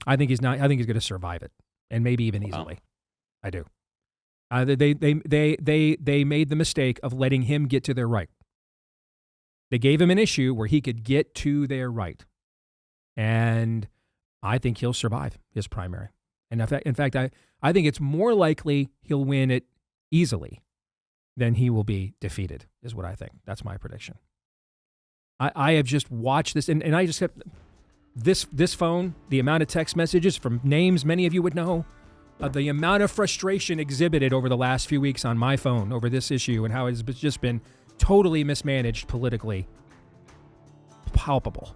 Speaker 1: I think he's going to survive it, and maybe even easily. I do. They made the mistake of letting him get to their right. They gave him an issue where he could get to their right, and I think he'll survive his primary. And in fact, I think it's more likely he'll win it easily then he will be defeated, is what I think. That's my prediction. I have just watched this, and I just have this phone, the amount of text messages from names many of you would know, the amount of frustration exhibited over the last few weeks on my phone over this issue and how it's just been totally mismanaged politically, palpable.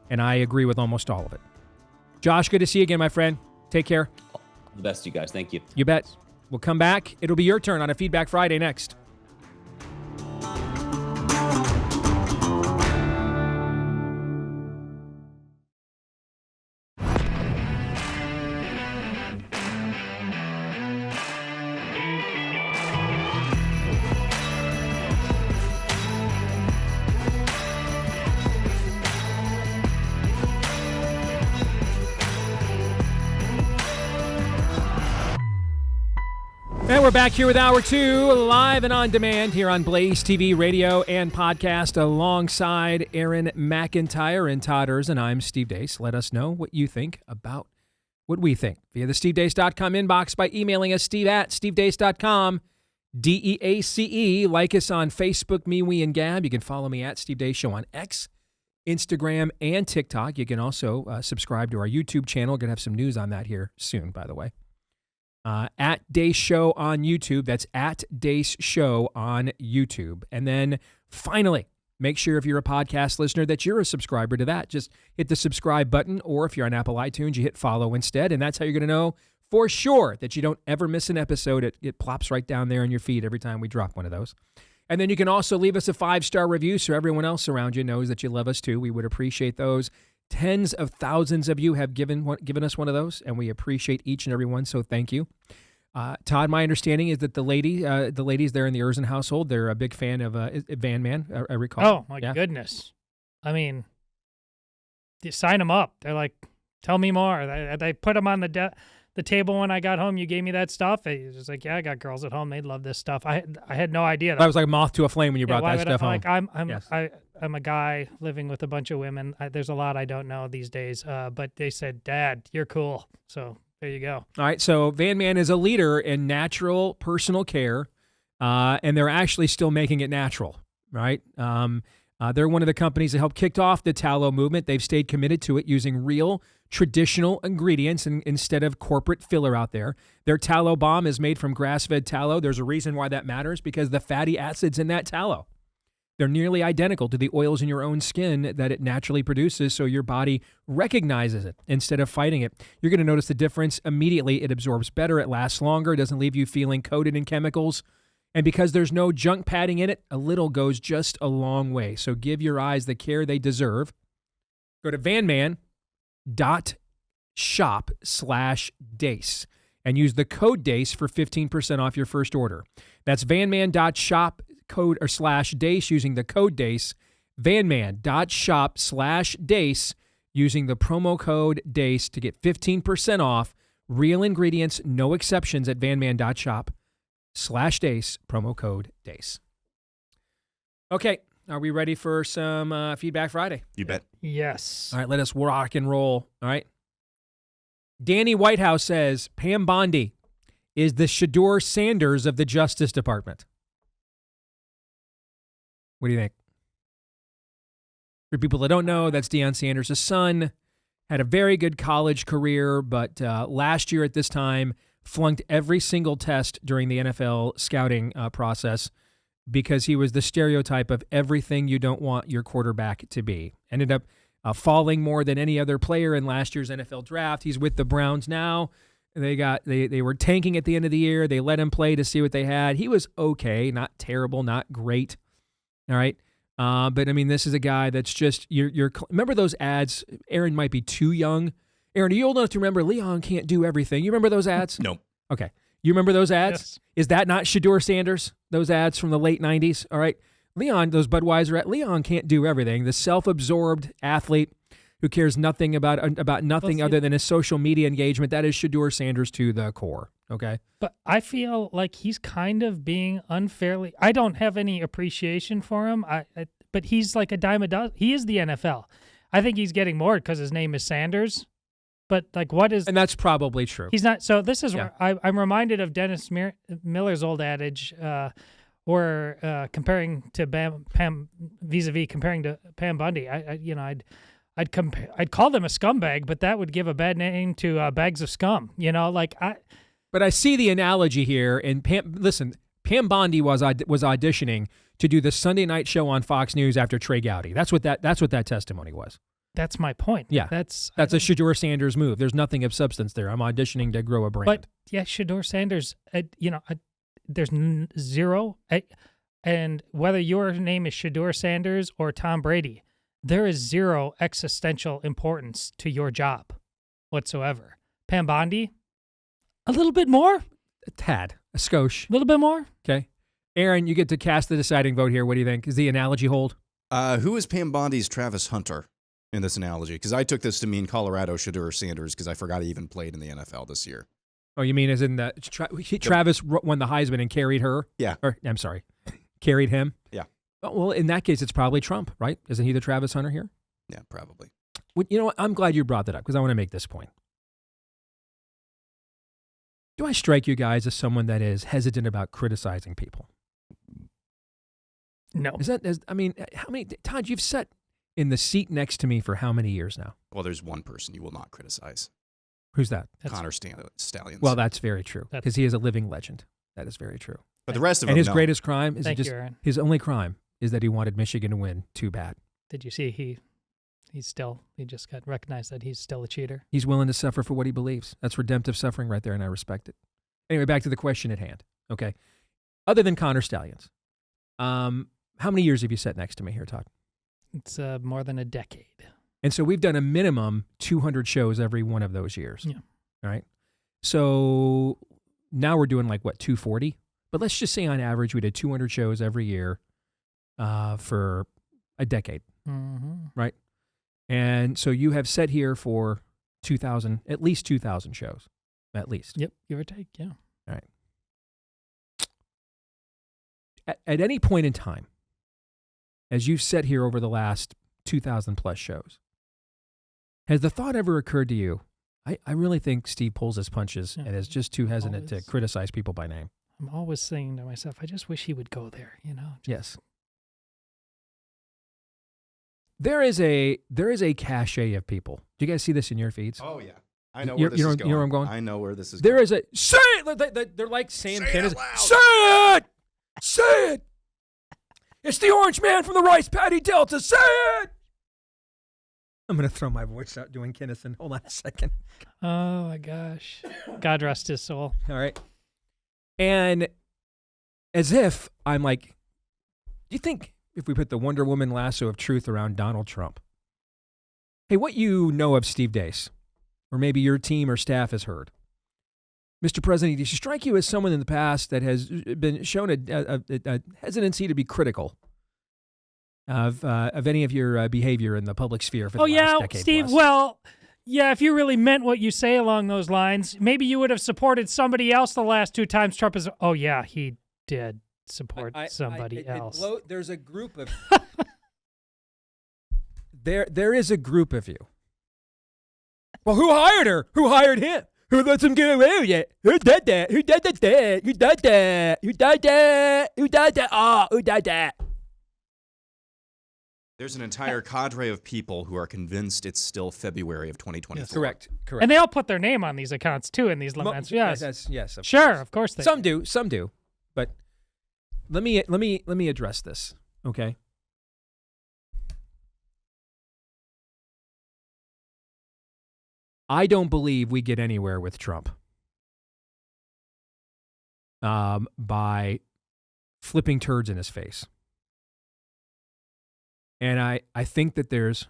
Speaker 1: And I agree with almost all of it. Josh, good to see you again, my friend. Take care.
Speaker 2: All the best to you guys. Thank you.
Speaker 1: You bet. We'll come back. It'll be your turn on a Feedback Friday next. And we're back here with Hour 2, live and on demand here on Blaze TV, radio, and podcast alongside Aaron McIntyre and Todd Erzen. I'm Steve Deace. Let us know what you think about what we think via the stevedeace.com inbox by emailing us, steve@stevedeace.com, DEACE. Like us on Facebook, Me, We, and Gab. You can follow me at Steve Deace Show on X, Instagram, and TikTok. You can also subscribe to our YouTube channel. We're going to have some news on that here soon, by the way. At Deace Show on YouTube. That's at Deace Show on YouTube. And then finally, make sure if you're a podcast listener that you're a subscriber to that. Just hit the subscribe button, or if you're on Apple iTunes, you hit follow instead. And that's how you're going to know for sure that you don't ever miss an episode. It plops right down there in your feed every time we drop one of those. And then you can also leave us a 5-star review so everyone else around you knows that you love us too. We would appreciate those. Tens of thousands of you have given us one of those, and we appreciate each and every one, so thank you. Todd, my understanding is that the ladies there in the Erzen household, they're a big fan of Van Man, I recall.
Speaker 13: Oh, my goodness. I mean, you sign them up. They're like, tell me more. They put them on the the table when I got home. You gave me that stuff. He was just like, yeah, I got girls at home. They'd love this stuff. I had no idea.
Speaker 1: I was like a moth to a flame when you brought that stuff home.
Speaker 13: Like I'm a guy living with a bunch of women. There's a lot I don't know these days. But they said, Dad, you're cool. So there you go.
Speaker 1: All right. So Van Man is a leader in natural personal care, and they're actually still making it natural, right? They're one of the companies that helped kick off the tallow movement. They've stayed committed to it using real traditional ingredients instead of corporate filler out there. Their tallow balm is made from grass-fed tallow. There's a reason why that matters, because the fatty acids in that tallow, they're nearly identical to the oils in your own skin that it naturally produces, so your body recognizes it instead of fighting it. You're going to notice the difference immediately. It absorbs better, it lasts longer, it doesn't leave you feeling coated in chemicals. And because there's no junk padding in it, a little goes just a long way. So give your eyes the care they deserve. Go to vanman.shop/Deace and use the code Deace for 15% off your first order. That's vanman.shop /Deace using the code Deace. vanman.shop/Deace using the promo code Deace to get 15% off. Real ingredients, no exceptions at vanman.shop/Deace, promo code Deace. Okay, are we ready for some Feedback Friday?
Speaker 14: You bet.
Speaker 13: Yes.
Speaker 1: All right, let us rock and roll. All right. Danny Whitehouse says Pam Bondi is the Shedeur Sanders of the Justice Department. What do you think? For people that don't know, that's Deion Sanders' son. Had a very good college career, but last year at this time flunked every single test during the NFL scouting process because he was the stereotype of everything you don't want your quarterback to be. Ended up falling more than any other player in last year's NFL draft. He's with the Browns now. They were tanking at the end of the year. They let him play to see what they had. He was okay, not terrible, not great. All right. But I mean, this is a guy that's just, you're remember those ads? Aaron might be too young. Aaron, are you old enough to remember Leon can't do everything? You remember those ads?
Speaker 14: No.
Speaker 1: Okay. You remember those ads?
Speaker 13: Yes.
Speaker 1: Is that not Shedeur Sanders? Those ads from the late 90s? All right. Leon, those Budweiser ads, Leon can't do everything. The self-absorbed athlete who cares nothing about nothing other than his social media engagement. That is Shedeur Sanders to the core. Okay.
Speaker 13: But I feel like he's kind of being unfairly. I don't have any appreciation for him. But he's like a dime a dozen. He is the NFL. I think he's getting more because his name is Sanders. But like, what is?
Speaker 1: And that's probably true.
Speaker 13: He's not. So this is where I'm reminded of Dennis Miller's old adage, or comparing to Pam vis-a-vis comparing to Pam Bundy. I'd call them a scumbag, but that would give a bad name to bags of scum.
Speaker 1: But I see the analogy here. And Pam Bondi was auditioning to do the Sunday night show on Fox News after Trey Gowdy. That's what that testimony was.
Speaker 13: That's my point.
Speaker 1: Yeah, that's a Shedeur Sanders move. There's nothing of substance there. I'm auditioning to grow a brand.
Speaker 13: But yeah, Shedeur Sanders. There's zero. And whether your name is Shedeur Sanders or Tom Brady, there is zero existential importance to your job whatsoever. Pam Bondi, a little bit more.
Speaker 1: A tad, a skosh.
Speaker 13: A little bit more.
Speaker 1: Okay. Aaron, you get to cast the deciding vote here. What do you think? Is the analogy hold?
Speaker 14: Who is Pam Bondi's Travis Hunter in this analogy? Because I took this to mean Colorado Shedeur Sanders because I forgot he even played in the NFL this year.
Speaker 1: Oh, you mean as in the Travis won the Heisman and carried her?
Speaker 14: Yeah.
Speaker 1: Or, I'm sorry, carried him?
Speaker 14: Yeah.
Speaker 1: Oh, well, in that case, it's probably Trump, right? Isn't he the Travis Hunter here?
Speaker 14: Yeah, probably.
Speaker 1: Well, you know what? I'm glad you brought that up because I want to make this point. Do I strike you guys as someone that is hesitant about criticizing people?
Speaker 13: No.
Speaker 1: How many, Todd, you've sat in the seat next to me for how many years now?
Speaker 14: Well, there's one person you will not criticize.
Speaker 1: Who's that?
Speaker 14: Connor Stallions.
Speaker 1: Well, that's very true because he is a living legend. That is very true.
Speaker 14: But the rest of them,
Speaker 1: and his
Speaker 14: no.
Speaker 1: greatest crime is
Speaker 13: Aaron.
Speaker 1: His only crime is that he wanted Michigan to win too bad.
Speaker 13: Did you see he just got recognized that he's still a cheater?
Speaker 1: He's willing to suffer for what he believes. That's redemptive suffering right there, and I respect it. Anyway, back to the question at hand. Okay. Other than Connor Stallions, how many years have you sat next to me here, Todd?
Speaker 13: It's more than a decade.
Speaker 1: And so we've done a minimum 200 shows every one of those years.
Speaker 13: Yeah.
Speaker 1: All right. So now we're doing 240? But let's just say on average we did 200 shows every year for a decade.
Speaker 13: Mm-hmm.
Speaker 1: Right? And so you have sat here for at least 2,000 shows. at least.
Speaker 13: Yep, give or take, yeah.
Speaker 1: All right. At any point in time, as you've sat here over the last 2,000 plus shows, has the thought ever occurred to you, I really think Steve pulls his punches and is just too hesitant to criticize people by name?
Speaker 13: I'm always saying to myself, I just wish he would go there,
Speaker 1: Yes. There is a cachet of people. Do you guys see this in your feeds?
Speaker 14: Oh, yeah. I know where this is going.
Speaker 1: You know where I'm going?
Speaker 14: I know where this is
Speaker 1: There
Speaker 14: going.
Speaker 1: is a, say it! They're like Sam Kinison. Say it! Say it! It's the orange man from the Rice Paddy Delta. Say it! I'm going to throw my voice out doing Kinison. Hold on a second.
Speaker 13: Oh, my gosh. God rest his soul.
Speaker 1: All right. And as if I'm like, do you think if we put the Wonder Woman lasso of truth around Donald Trump, hey, what you know of Steve Deace, or maybe your team or staff has heard, Mr. President, does he strike you as someone in the past that has been shown a hesitancy to be critical of any of your behavior in the public sphere for the last decade
Speaker 13: Steve,
Speaker 1: plus?
Speaker 13: well, yeah, if you really meant what you say along those lines, maybe you would have supported somebody else the last 2 times Trump is. Oh, yeah, he did support somebody else.
Speaker 1: There's a group of there is a group of you. Well, who hired her? Who hired him? Who lets him get away with it? Who did that? Who did that? Who did that? Who did that? Who did that? Oh, who did that?
Speaker 14: There's an entire cadre of people who are convinced it's still February of 2024.
Speaker 1: Yes, correct.
Speaker 13: And they all put their name on these accounts, too, in these laments. Yes.
Speaker 1: Yes.
Speaker 13: Sure, of course they
Speaker 1: do. Some do. But let me address this, okay? I don't believe we get anywhere with Trump by flipping turds in his face. And I think that there's,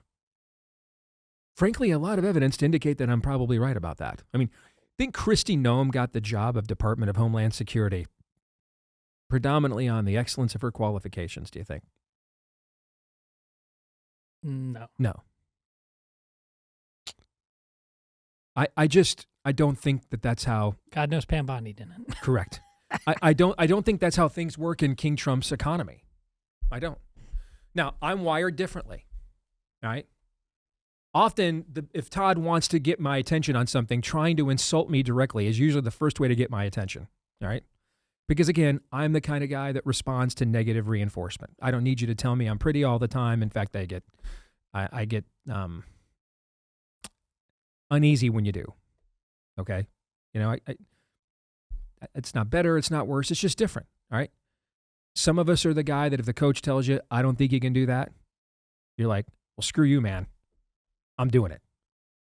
Speaker 1: frankly, a lot of evidence to indicate that I'm probably right about that. I mean, I think Kristi Noem got the job of Department of Homeland Security predominantly on the excellence of her qualifications, do you think?
Speaker 13: No.
Speaker 1: No. I don't think that that's how.
Speaker 13: God knows Pam Bondi didn't.
Speaker 1: Correct. I don't think that's how things work in King Trump's economy. I don't. Now, I'm wired differently. All right. Often, if Todd wants to get my attention on something, trying to insult me directly is usually the first way to get my attention. All right. Because again, I'm the kind of guy that responds to negative reinforcement. I don't need you to tell me I'm pretty all the time. In fact, I get uneasy when you do. Okay. It's not better. It's not worse. It's just different. All right. Some of us are the guy that if the coach tells you, I don't think you can do that, you're like, well, screw you, man. I'm doing it.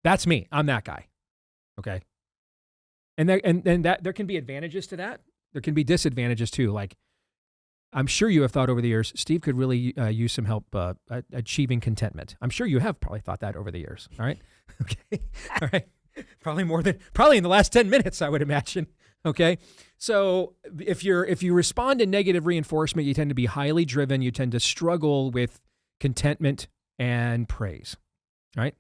Speaker 1: That's me. I'm that guy. Okay. And that there can be advantages to that. There can be disadvantages too. Like, I'm sure you have thought over the years, Steve could really use some help achieving contentment. I'm sure you have probably thought that over the years. All right. Okay. All right. Probably in the last 10 minutes, I would imagine. Okay. So if you respond to negative reinforcement, you tend to be highly driven. You tend to struggle with contentment and praise. All right.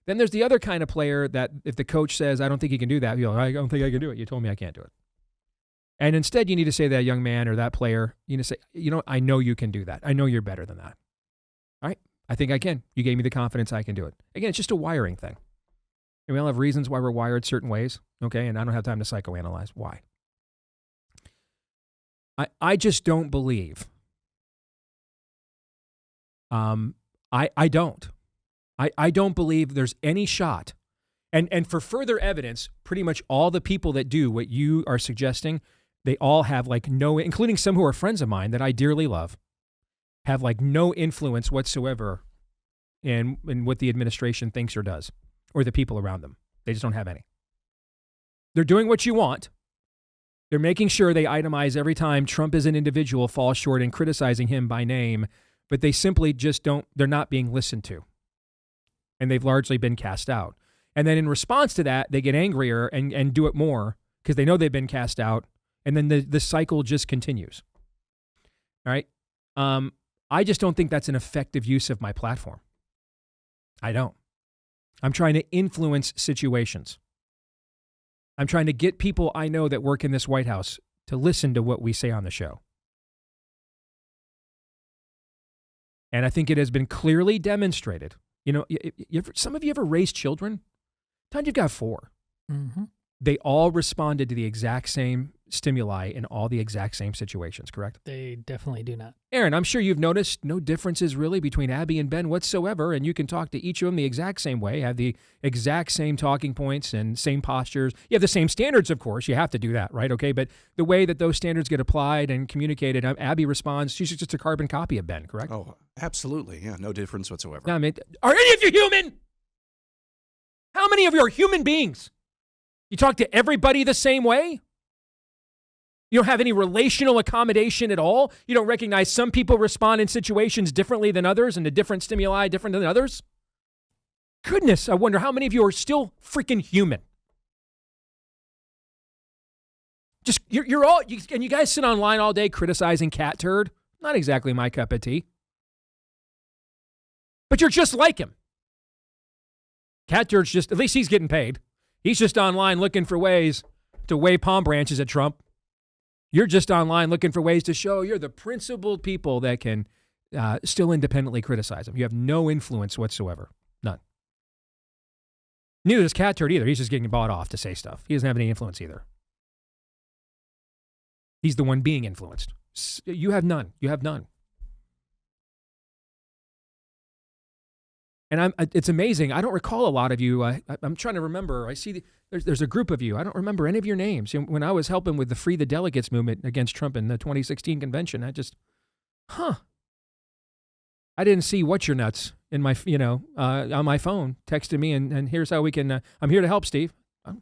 Speaker 1: Then there's the other kind of player that if the coach says, I don't think you can do that, you're like, I don't think I can do it. You told me I can't do it. And instead you need to say to that young man or that player, you need to say, I know you can do that. I know you're better than that. All right. I think I can. You gave me the confidence I can do it. Again, it's just a wiring thing. And we all have reasons why we're wired certain ways, okay? And I don't have time to psychoanalyze why. I just don't believe. I don't. I don't believe there's any shot. And for further evidence, pretty much all the people that do what you are suggesting, they all have like no, including some who are friends of mine that I dearly love, have like no influence whatsoever in what the administration thinks or does, or the people around them. They just don't have any. They're doing what you want. They're making sure they itemize every time Trump as an individual falls short in criticizing him by name, but they simply just don't, they're not being listened to. And they've largely been cast out. And then in response to that, they get angrier and do it more because they know they've been cast out. And then the cycle just continues. All right. I just don't think that's an effective use of my platform. I don't. I'm trying to influence situations. I'm trying to get people I know that work in this White House to listen to what we say on the show. And I think it has been clearly demonstrated. You know, some of you ever raised children? Todd, you've got 4.
Speaker 13: Mm-hmm.
Speaker 1: They all responded to the exact same stimuli in all the exact same situations, correct?
Speaker 13: They definitely do not.
Speaker 1: Aaron, I'm sure you've noticed no differences really between Abby and Ben whatsoever, and you can talk to each of them the exact same way, have the exact same talking points and same postures. You have the same standards, of course. You have to do that, right? Okay, but the way that those standards get applied and communicated, Abby responds, she's just a carbon copy of Ben, correct?
Speaker 14: Oh, absolutely. Yeah, no difference whatsoever.
Speaker 1: Now, I mean, are any of you human? How many of you are human beings? You talk to everybody the same way? You don't have any relational accommodation at all? You don't recognize some people respond in situations differently than others and to different stimuli different than others? Goodness, I wonder how many of you are still freaking human. Just, you're all, and you guys sit online all day criticizing Cat Turd. Not exactly my cup of tea. But you're just like him. Cat Turd's just, at least he's getting paid. He's just online looking for ways to wave palm branches at Trump. You're just online looking for ways to show you're the principled people that can still independently criticize him. You have no influence whatsoever. None. Neither does Cat Turd either. He's just getting bought off to say stuff. He doesn't have any influence either. He's the one being influenced. You have none. You have none. And it's amazing. I don't recall a lot of you. I'm trying to remember. I see there's a group of you. I don't remember any of your names. When I was helping with the Free the Delegates movement against Trump in the 2016 convention, I just, I didn't see what's your nuts in my, on my phone, texting me, and here's how we can, I'm here to help, Steve. You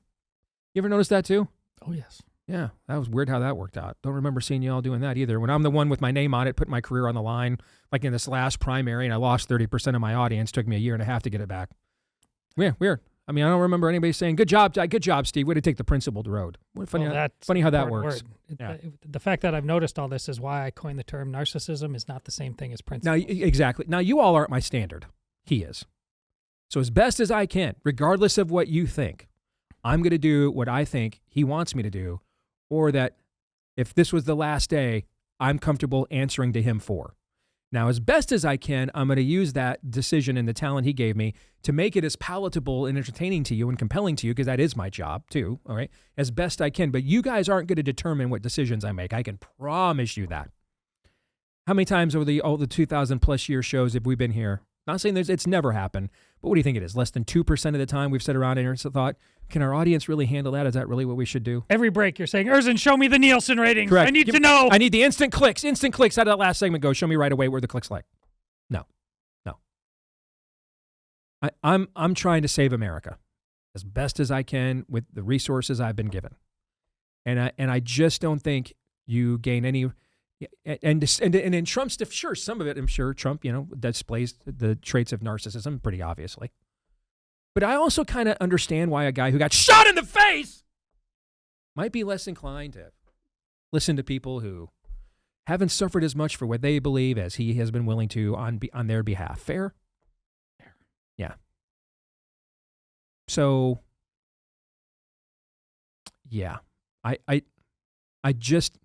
Speaker 1: ever notice that too?
Speaker 13: Oh, yes.
Speaker 1: Yeah, that was weird how that worked out. Don't remember seeing you all doing that either. When I'm the one with my name on it, putting my career on the line, like in this last primary, and I lost 30% of my audience, took me a year and a half to get it back. Yeah, weird. I mean, I don't remember anybody saying, good job, Steve. Way to take the principled road. Funny how that works.
Speaker 13: Yeah. The fact that I've noticed all this is why I coined the term narcissism is not the same thing as principle.
Speaker 1: Now, exactly. Now, you all aren't my standard. He is. So as best as I can, regardless of what you think, I'm going to do what I think he wants me to do, or that if this was the last day, I'm comfortable answering to him for. Now, as best as I can, I'm going to use that decision and the talent he gave me to make it as palatable and entertaining to you and compelling to you, because that is my job too, all right, as best I can. But you guys aren't going to determine what decisions I make. I can promise you that. How many times over all the 2,000 plus year shows have we been here? Not saying it's never happened, but what do you think it is? Less than 2% of the time we've sat around and thought, can our audience really handle that? Is that really what we should do?
Speaker 13: Every break you're saying, Erzin, show me the Nielsen ratings.
Speaker 1: Correct.
Speaker 13: I need to know.
Speaker 1: I need the instant clicks. Instant clicks. How did that last segment go? Show me right away where the clicks like. No. I'm trying to save America as best as I can with the resources I've been given. And I just don't think you gain any. And in Trump's, sure, some of it, I'm sure Trump, displays the traits of narcissism pretty obviously. But I also kind of understand why a guy who got shot in the face might be less inclined to listen to people who haven't suffered as much for what they believe as he has been willing to on their behalf. Fair? Yeah. So, yeah, I just,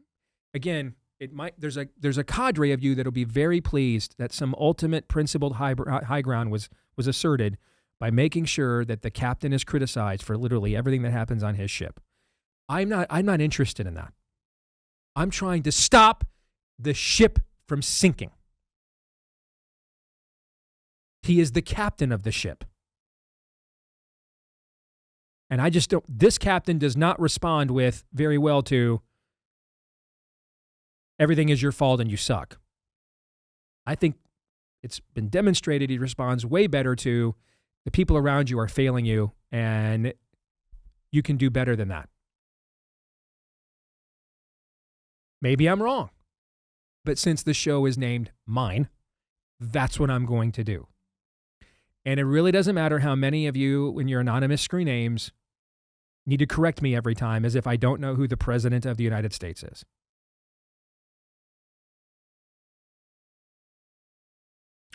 Speaker 1: again, there's a cadre of you that'll be very pleased that some ultimate principled high ground was asserted by making sure that the captain is criticized for literally everything that happens on his ship. I'm not interested in that. I'm trying to stop the ship from sinking. He is the captain of the ship. And I just don't, this captain does not respond with very well to everything is your fault and you suck. I think it's been demonstrated he responds way better to the people around you are failing you and you can do better than that. Maybe I'm wrong, but since the show is named mine, that's what I'm going to do. And it really doesn't matter how many of you, when your anonymous screen names, need to correct me every time as if I don't know who the president of the United States is.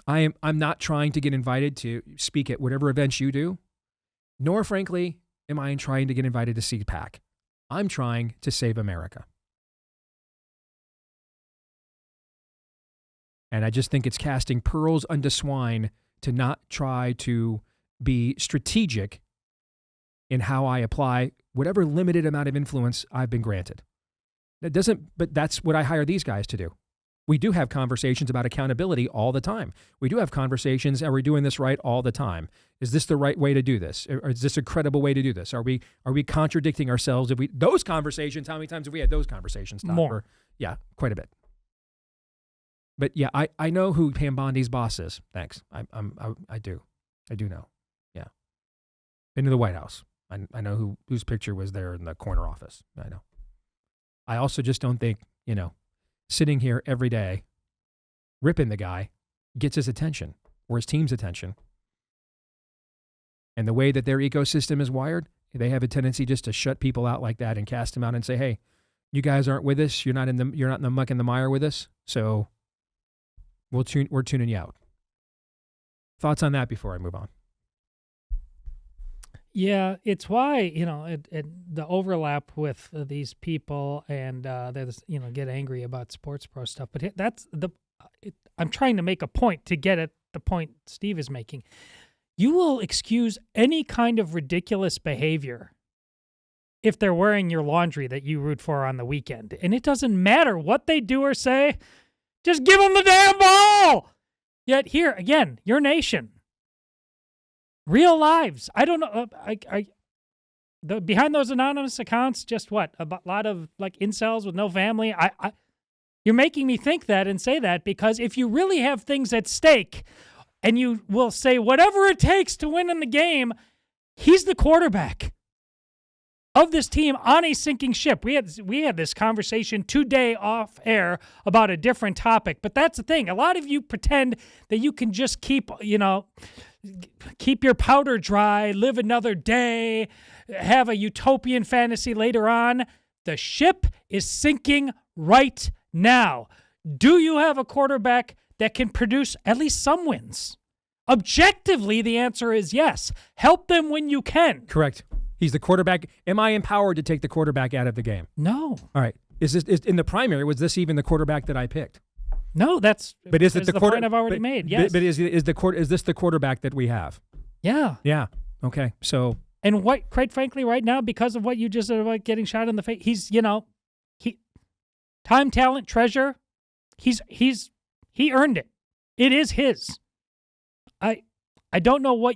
Speaker 1: I'm not trying to get invited to speak at whatever events you do, nor frankly am I trying to get invited to CPAC. I'm trying to save America. And I just think it's casting pearls unto swine to not try to be strategic in how I apply whatever limited amount of influence I've been granted. But that's what I hire these guys to do. We do have conversations about accountability all the time. We do have conversations, are we doing this right all the time? Is this the right way to do this? Or is this a credible way to do this? Are we contradicting ourselves? Those conversations, how many times have we had those conversations, Tom?
Speaker 13: More.
Speaker 1: Yeah, quite a bit. But yeah, I know who Pam Bondi's boss is. Thanks. I do know. Yeah. Been to the White House. I know whose picture was there in the corner office. I know. I also just don't think, sitting here every day, ripping the guy, gets his attention or his team's attention. And the way that their ecosystem is wired, they have a tendency just to shut people out like that and cast them out and say, hey, you guys aren't with us. You're not in the muck and the mire with us. So we're tuning you out. Thoughts on that before I move on?
Speaker 13: Yeah, it's why, the overlap with these people and they get angry about sports pro stuff. But I'm trying to make a point to get at the point Steve is making. You will excuse any kind of ridiculous behavior if they're wearing your laundry that you root for on the weekend. And it doesn't matter what they do or say. Just give them the damn ball. Yet here, again, your nation. Real lives. I don't know. Behind those anonymous accounts, just what? A lot of incels with no family. You're making me think that and say that because if you really have things at stake and you will say whatever it takes to win in the game, he's the quarterback of this team on a sinking ship. We had this conversation today off air about a different topic, but that's the thing. A lot of you pretend that you can just keep your powder dry, live another day, have a utopian fantasy later on. The ship is sinking right now. Do you have a quarterback that can produce at least some wins? Objectively, the answer is yes. Help them when you can.
Speaker 1: Correct. He's the quarterback. Am I empowered to take the quarterback out of the game?
Speaker 13: No.
Speaker 1: All right. Is in the primary, was this even the quarterback that I picked?
Speaker 13: No,
Speaker 1: but is it the
Speaker 13: point I've already made? Yes.
Speaker 1: But is this the quarterback that we have?
Speaker 13: Yeah.
Speaker 1: Yeah. Okay. So.
Speaker 13: And quite frankly, right now, because of what you just said about getting shot in the face, he's time, talent, treasure. He earned it. It is his. I don't know what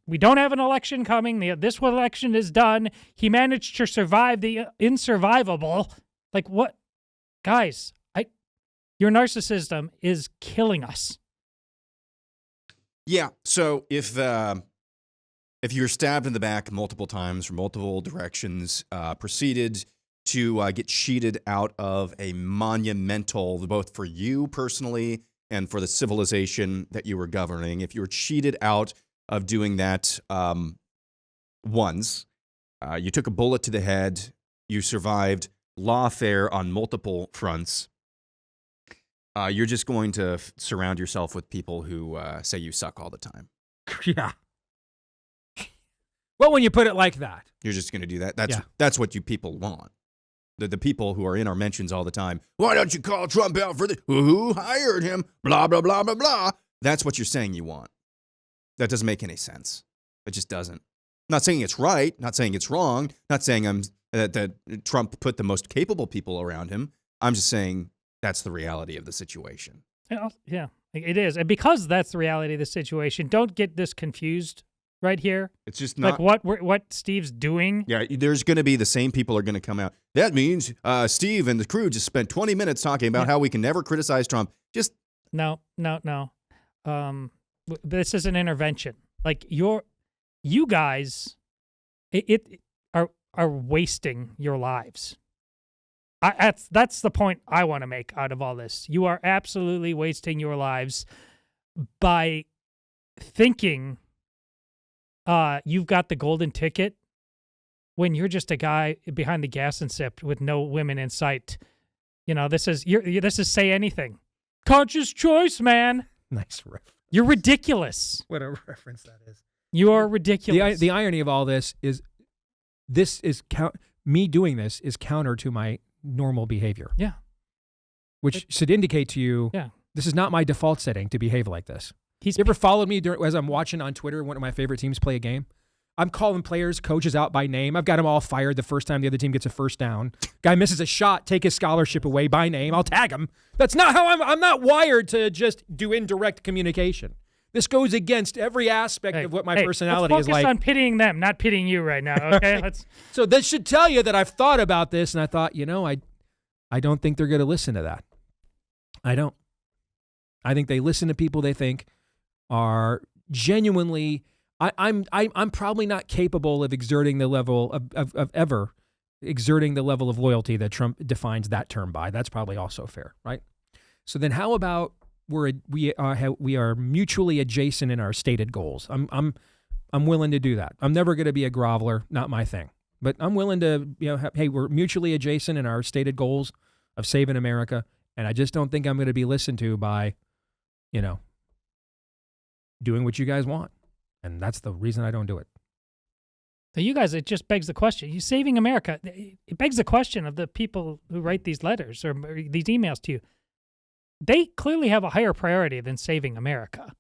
Speaker 13: we don't have an election coming. This election is done. He managed to survive the insurvivable. Like what, guys? Your narcissism is killing us.
Speaker 14: Yeah. So if you're stabbed in the back multiple times from multiple directions, proceeded to get cheated out of a monumental, both for you personally and for the civilization that you were governing, if you were cheated out of doing that once, you took a bullet to the head, you survived lawfare on multiple fronts, you're just going to surround yourself with people who say you suck all the time.
Speaker 1: Yeah. Well, when you put it like that.
Speaker 14: You're just going to do that. That's what you people want. The people who are in our mentions all the time. Why don't you call Trump out for the who hired him? Blah, blah, blah, blah, blah. That's what you're saying you want. That doesn't make any sense. It just doesn't. Not saying it's right. Not saying it's wrong. Not saying that Trump put the most capable people around him. I'm just saying that's the reality of the situation.
Speaker 13: Yeah, it is. And because that's the reality of the situation, don't get this confused right here.
Speaker 14: It's just not
Speaker 13: like what Steve's doing.
Speaker 14: Yeah, there's going to be the same people are going to come out. That means Steve and the crew just spent 20 minutes talking about how we can never criticize Trump. Just
Speaker 13: no. This is an intervention. Like you guys, are wasting your lives. That's the point I want to make out of all this. You are absolutely wasting your lives by thinking you've got the golden ticket when you're just a guy behind the gas and sip with no women in sight. This is say anything. Conscious choice, man.
Speaker 1: Nice reference.
Speaker 13: You're ridiculous.
Speaker 1: What a reference that is.
Speaker 13: You are ridiculous.
Speaker 1: The irony of all this is me doing this is counter to my normal behavior.
Speaker 13: Yeah.
Speaker 1: Which should indicate to you, this is not my default setting to behave like this. You ever followed me as I'm watching on Twitter one of my favorite teams play a game? I'm calling players, coaches out by name. I've got them all fired the first time the other team gets a first down. Guy misses a shot, take his scholarship away by name. I'll tag him. That's not how I'm not wired to just do indirect communication. This goes against every aspect of what my personality is like.
Speaker 13: Let's focus on pitying them, not pitying you right now, okay?
Speaker 1: Right. So this should tell you that I've thought about this, and I thought, I don't think they're going to listen to that. I don't. I think they listen to people they think are genuinely... I'm probably not capable of exerting the level of ever exerting the level of loyalty that Trump defines that term by. That's probably also fair, right? So then, how about we are mutually adjacent in our stated goals? I'm willing to do that. I'm never going to be a groveler, not my thing. But I'm willing to, hey, we're mutually adjacent in our stated goals of saving America, and I just don't think I'm going to be listened to by, doing what you guys want. And that's the reason I don't do it.
Speaker 13: So you guys, it just begs the question. You saving America. It begs the question of the people who write these letters or these emails to you. They clearly have a higher priority than saving America.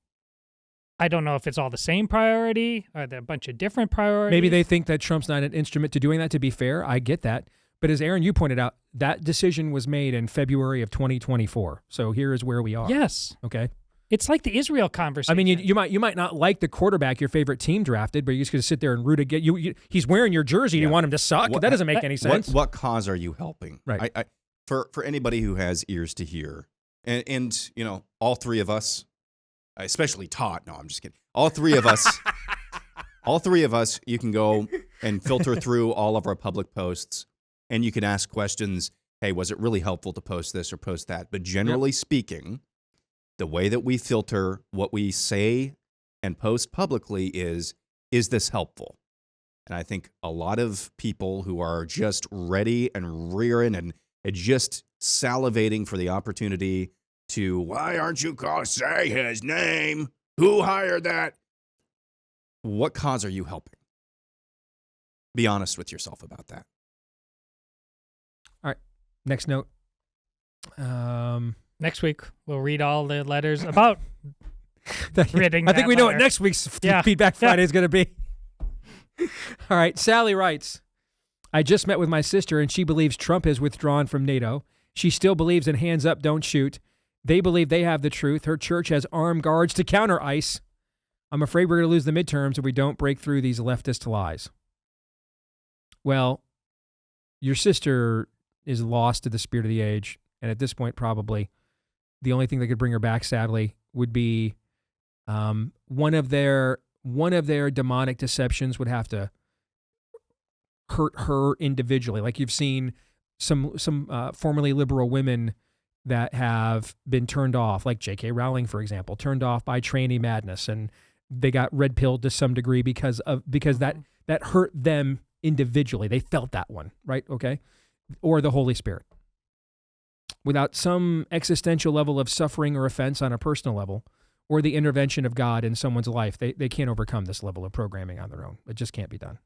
Speaker 13: I don't know if it's all the same priority or there a bunch of different priorities.
Speaker 1: Maybe they think that Trump's not an instrument to doing that, to be fair. I get that. But as Aaron, you pointed out, that decision was made in February of 2024. So here is where we are.
Speaker 13: Yes.
Speaker 1: Okay.
Speaker 13: It's like the Israel conversation.
Speaker 1: I mean, you might not like the quarterback your favorite team drafted, but you're just going to sit there and root against. He's wearing your jersey. You want him to suck? That doesn't make any sense.
Speaker 14: What cause are you helping?
Speaker 1: Right.
Speaker 14: For anybody who has ears to hear, and all three of us, especially Todd. No, I'm just kidding. All three of us, you can go and filter through all of our public posts, and you can ask questions. Hey, was it really helpful to post this or post that? But generally speaking, the way that we filter what we say and post publicly is this helpful? And I think a lot of people who are just ready and rearing and just salivating for the opportunity to, why aren't you going to say his name? Who hired that? What cause are you helping? Be honest with yourself about that.
Speaker 1: All right. Next note.
Speaker 13: Next week, we'll read all the letters about ridding
Speaker 1: I think we know what
Speaker 13: letter.
Speaker 1: next week's Feedback Friday is going to be. All right. Sally writes, I just met with my sister, and she believes Trump has withdrawn from NATO. She still believes in hands up, don't shoot. They believe they have the truth. Her church has armed guards to counter ICE. I'm afraid we're going to lose the midterms if we don't break through these leftist lies. Well, your sister is lost to the spirit of the age, and at this point, probably the only thing that could bring her back, sadly, would be one of their demonic deceptions would have to hurt her individually. Like you've seen some formerly liberal women that have been turned off, like J.K. Rowling, for example, turned off by tranny madness, and they got red pilled to some degree because that hurt them individually. They felt that one, right? Okay, or the Holy Spirit. Without some existential level of suffering or offense on a personal level, or the intervention of God in someone's life, they can't overcome this level of programming on their own. It just can't be done.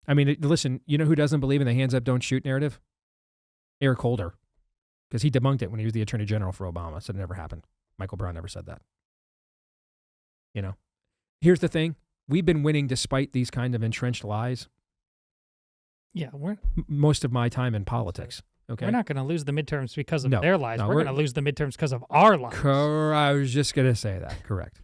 Speaker 1: I mean, listen, you know who doesn't believe in the hands up, don't shoot narrative? Eric Holder, because he debunked it when he was the Attorney General for Obama. Said it never happened. Michael Brown never said that. Here's the thing. We've been winning despite these kind of entrenched lies.
Speaker 13: Yeah,
Speaker 1: most of my time in politics. Okay,
Speaker 13: we're not going to lose the midterms because of
Speaker 1: No,
Speaker 13: their lies.
Speaker 1: no,
Speaker 13: we're going to lose the midterms because of our lies.
Speaker 1: I was just going to say that. Correct.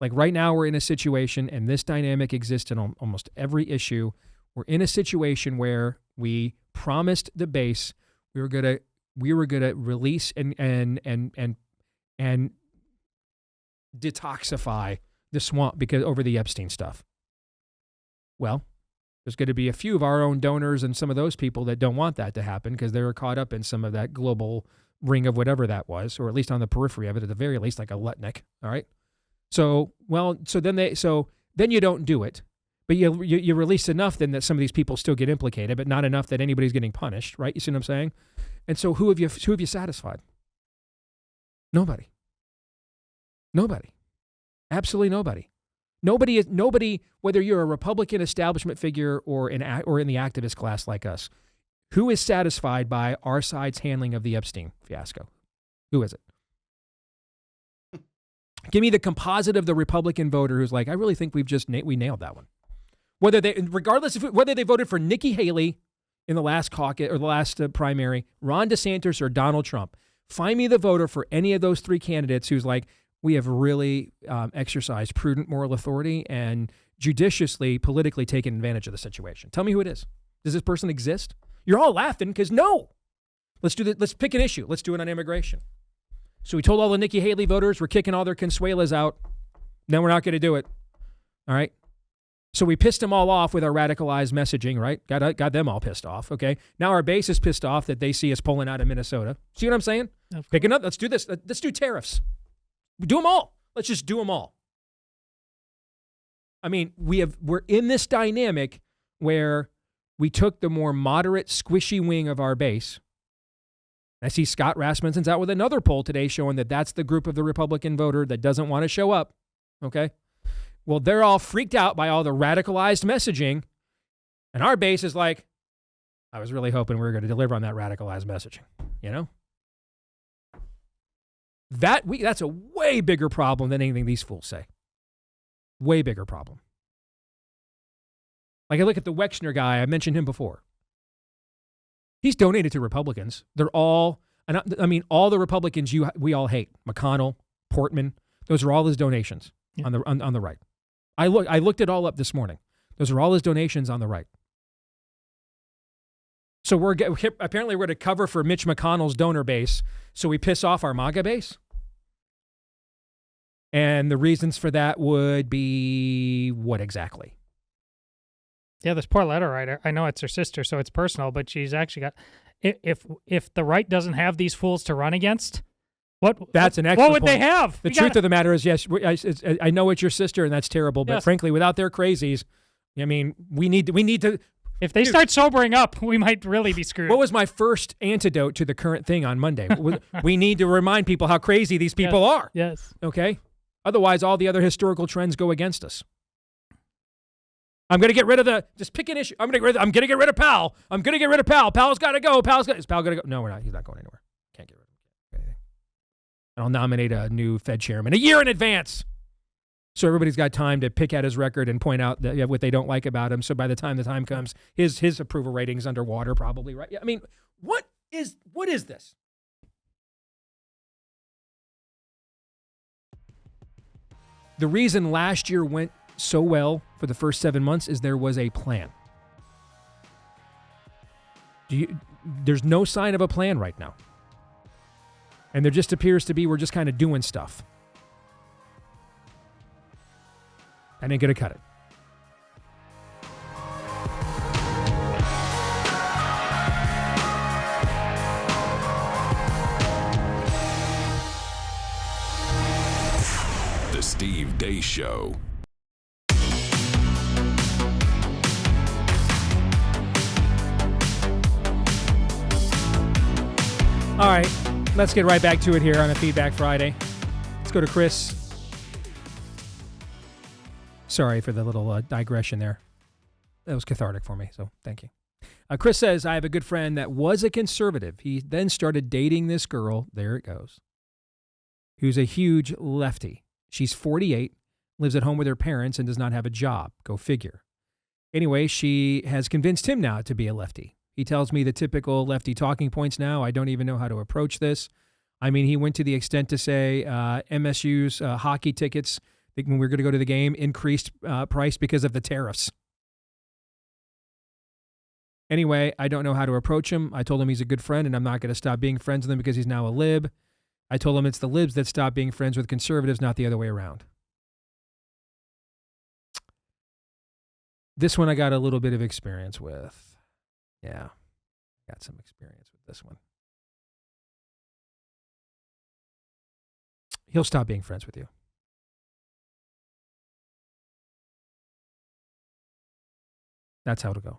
Speaker 1: Like right now we're in a situation, and this dynamic exists in almost every issue. We're in a situation where we promised the base we were gonna release and detoxify the swamp because over the Epstein stuff. Well, there's going to be a few of our own donors and some of those people that don't want that to happen because they were caught up in some of that global ring of whatever that was, or at least on the periphery of it, at the very least, like a Lutnick. All right. So then you don't do it, but you release enough then that some of these people still get implicated, but not enough that anybody's getting punished. Right. You see what I'm saying? And so who have you satisfied? Nobody. Absolutely nobody. Nobody, whether you're a Republican establishment figure or in the activist class like us, who is satisfied by our side's handling of the Epstein fiasco? Who is it? Give me the composite of the Republican voter who's like, I really think we nailed that one. Regardless of whether they voted for Nikki Haley in the last caucus or the last primary, Ron DeSantis or Donald Trump, find me the voter for any of those three candidates who's like, we have really exercised prudent moral authority and judiciously, politically taken advantage of the situation. Tell me who it is. Does this person exist? You're all laughing because no. Let's do that. Let's pick an issue. Let's do it on immigration. So we told all the Nikki Haley voters we're kicking all their Consuelas out. Then we're not going to do it. All right. So we pissed them all off with our radicalized messaging, right? Got them all pissed off. Okay. Now our base is pissed off that they see us pulling out of Minnesota. See what I'm saying? Picking up. Let's do this. Let's do tariffs. Do them all. Let's just do them all. I mean, we're in this dynamic where we took the more moderate, squishy wing of our base. I see Scott Rasmussen's out with another poll today showing that that's the group of the Republican voter that doesn't want to show up. Okay. Well, they're all freaked out by all the radicalized messaging. And our base is like, I was really hoping we were going to deliver on that radicalized messaging, you know? That's a way bigger problem than anything these fools say. Way bigger problem. Like I look at the Wexner guy, I mentioned him before. He's donated to Republicans. They're all, all the Republicans we all hate. McConnell, Portman, those are all his donations on the right. I looked it all up this morning. Those are all his donations on the right. So apparently we're to cover for Mitch McConnell's donor base, so we piss off our MAGA base. And the reasons for that would be what exactly?
Speaker 13: Yeah, this poor letter writer, I know it's her sister, so it's personal, but she's actually got, if the right doesn't have these fools to run against, what would they have?
Speaker 1: The truth of the matter is, yes, I know it's your sister, and that's terrible, but frankly, without their crazies, I mean, we need to.
Speaker 13: If they start sobering up, we might really be screwed.
Speaker 1: What was my first antidote to the current thing on Monday? We need to remind people how crazy these people are.
Speaker 13: Yes.
Speaker 1: Okay? Otherwise, all the other historical trends go against us. I'm going to get rid of just pick an issue. I'm going to get rid of Powell. I'm going to get rid of Powell. Powell's got to go. Is Powell going to go? No, we're not. He's not going anywhere. Can't get rid of him. And I'll nominate a new Fed chairman a year in advance. So everybody's got time to pick at his record and point out what they don't like about him. So by the time comes, his approval rating's underwater probably, right? Yeah, I mean, what is this? The reason last year went so well for the first 7 months is there was a plan. There's no sign of a plan right now. And there just appears to be, we're just kind of doing stuff. I ain't going to cut it.
Speaker 19: The Steve Deace Show.
Speaker 1: All right, let's get right back to it here on a Feedback Friday. Let's go to Chris. Sorry for the little digression there. That was cathartic for me, so thank you. Chris says, I have a good friend that was a conservative. He then started dating this girl, there it goes, who's a huge lefty. She's 48, lives at home with her parents, and does not have a job. Go figure. Anyway, she has convinced him now to be a lefty. He tells me the typical lefty talking points now. I don't even know how to approach this. I mean, he went to the extent to say MSU's hockey tickets, when we were going to go to the game, increased price because of the tariffs. Anyway, I don't know how to approach him. I told him he's a good friend and I'm not going to stop being friends with him because he's now a lib. I told him it's the libs that stop being friends with conservatives, not the other way around. This one I got a little bit of experience with. Yeah, got some experience with this one. He'll stop being friends with you. That's how it'll go.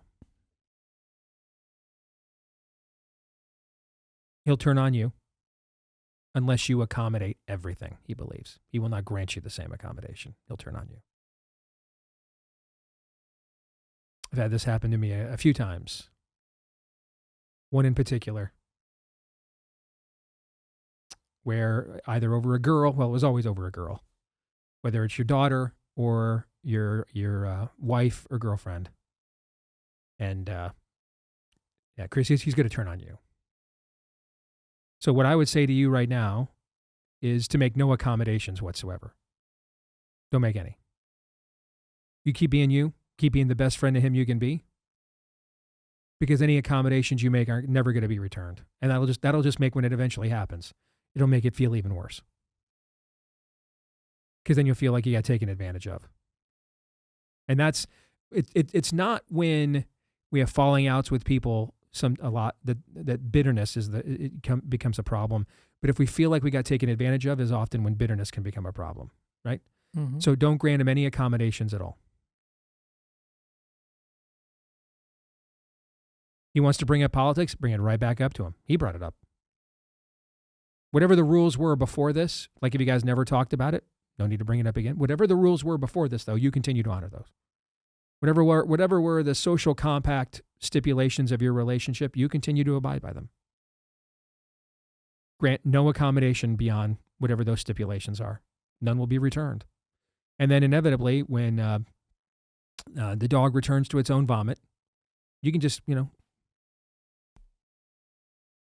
Speaker 1: He'll turn on you. unless you accommodate everything, he believes. He will not grant you the same accommodation. He'll turn on you. I've had this happen to me a few times. One in particular, where either over a girl, well, it was always over a girl, whether it's your daughter or your wife or girlfriend. And yeah, Chris, he's going to turn on you. So what I would say to you right now is to make no accommodations whatsoever. Don't make any. You keep being you, keep being the best friend to him you can be, because any accommodations you make are never going to be returned. And that'll just make, when it eventually happens, it'll make it feel even worse. Because then you'll feel like you got taken advantage of. And it's not when we have falling outs with people that bitterness becomes a problem. But if we feel like we got taken advantage of, is often when bitterness can become a problem, right?
Speaker 13: Mm-hmm.
Speaker 1: So don't grant him any accommodations at all. He wants to bring up politics, bring it right back up to him. He brought it up. Whatever the rules were before this, like if you guys never talked about it, no need to bring it up again. Whatever the rules were before this, though, you continue to honor those. Whatever were the social compact stipulations of your relationship, you continue to abide by them. Grant no accommodation beyond whatever those stipulations are. None will be returned. And then inevitably, when the dog returns to its own vomit, you can just,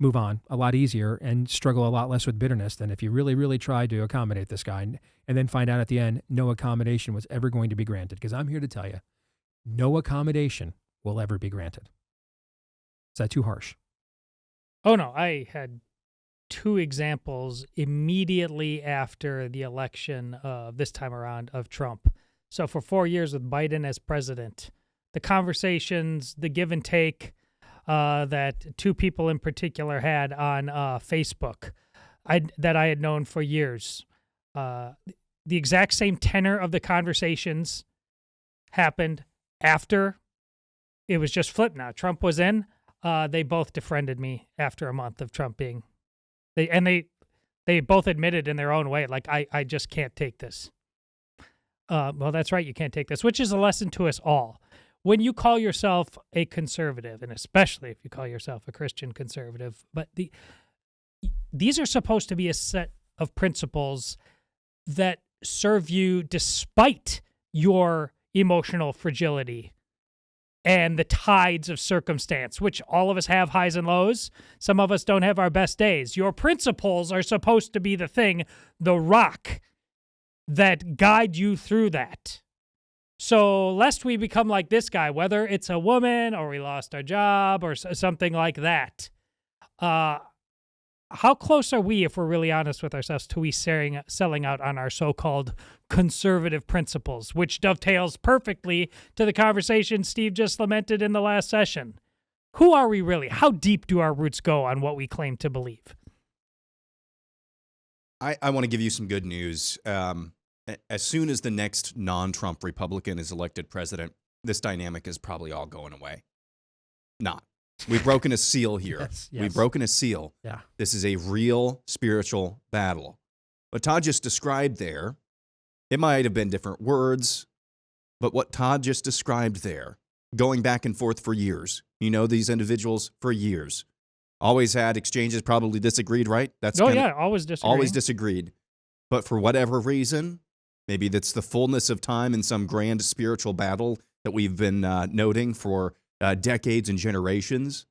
Speaker 1: move on a lot easier and struggle a lot less with bitterness than if you really, really tried to accommodate this guy and then find out at the end no accommodation was ever going to be granted. Because I'm here to tell you, no accommodation will ever be granted. Is that too harsh?
Speaker 13: Oh, no. I had 2 examples immediately after the election this time around of Trump. So for 4 years with Biden as president, the conversations, the give and take that 2 people in particular had on Facebook that I had known for years. The exact same tenor of the conversations happened after it was just flipped. Now Trump was in. They both defriended me after a month of Trump being. They both admitted in their own way, like, I just can't take this. Well, that's right, you can't take this, which is a lesson to us all. When you call yourself a conservative, and especially if you call yourself a Christian conservative, but these are supposed to be a set of principles that serve you despite your emotional fragility and the tides of circumstance, which all of us have highs and lows. Some of us don't have our best days. Your principles are supposed to be the thing, the rock that guide you through that. So lest we become like this guy, whether it's a woman or we lost our job or something like that, how close are we, if we're really honest with ourselves, to we selling out on our so-called conservative principles, which dovetails perfectly to the conversation Steve just lamented in the last session? Who are we really? How deep do our roots go on what we claim to believe?
Speaker 14: I want to give you some good news. As soon as the next non-Trump Republican is elected president, this dynamic is probably all going away. Not. We've broken a seal here.
Speaker 1: Yes.
Speaker 14: We've broken a seal.
Speaker 1: Yeah.
Speaker 14: This is a real spiritual battle. What Todd just described there, it might have been different words, but what Todd just described there, going back and forth for years, these individuals for years, always had exchanges, probably disagreed, right?
Speaker 13: Always disagreed.
Speaker 14: Always disagreed. But for whatever reason, maybe that's the fullness of time in some grand spiritual battle that we've been noting for decades and generations.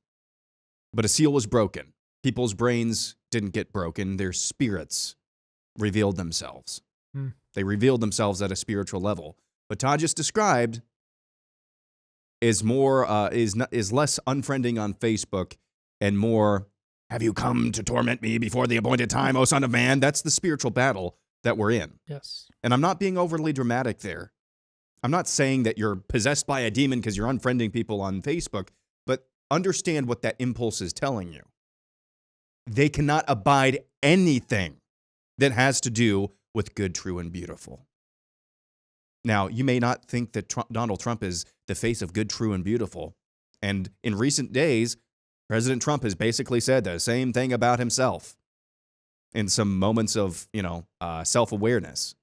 Speaker 14: But a seal was broken. People's brains didn't get broken. Their spirits revealed themselves. They revealed themselves at a spiritual level. What Todd just described is less unfriending on Facebook and more, have you come to torment me before the appointed time, O Son of Man? That's the spiritual battle that we're in.
Speaker 13: Yes.
Speaker 14: And I'm not being overly dramatic there. I'm not saying that you're possessed by a demon because you're unfriending people on Facebook, but understand what that impulse is telling you. They cannot abide anything that has to do with good, true, and beautiful. Now, you may not think that Donald Trump is the face of good, true, and beautiful. And in recent days, President Trump has basically said the same thing about himself. in some moments of, self-awareness.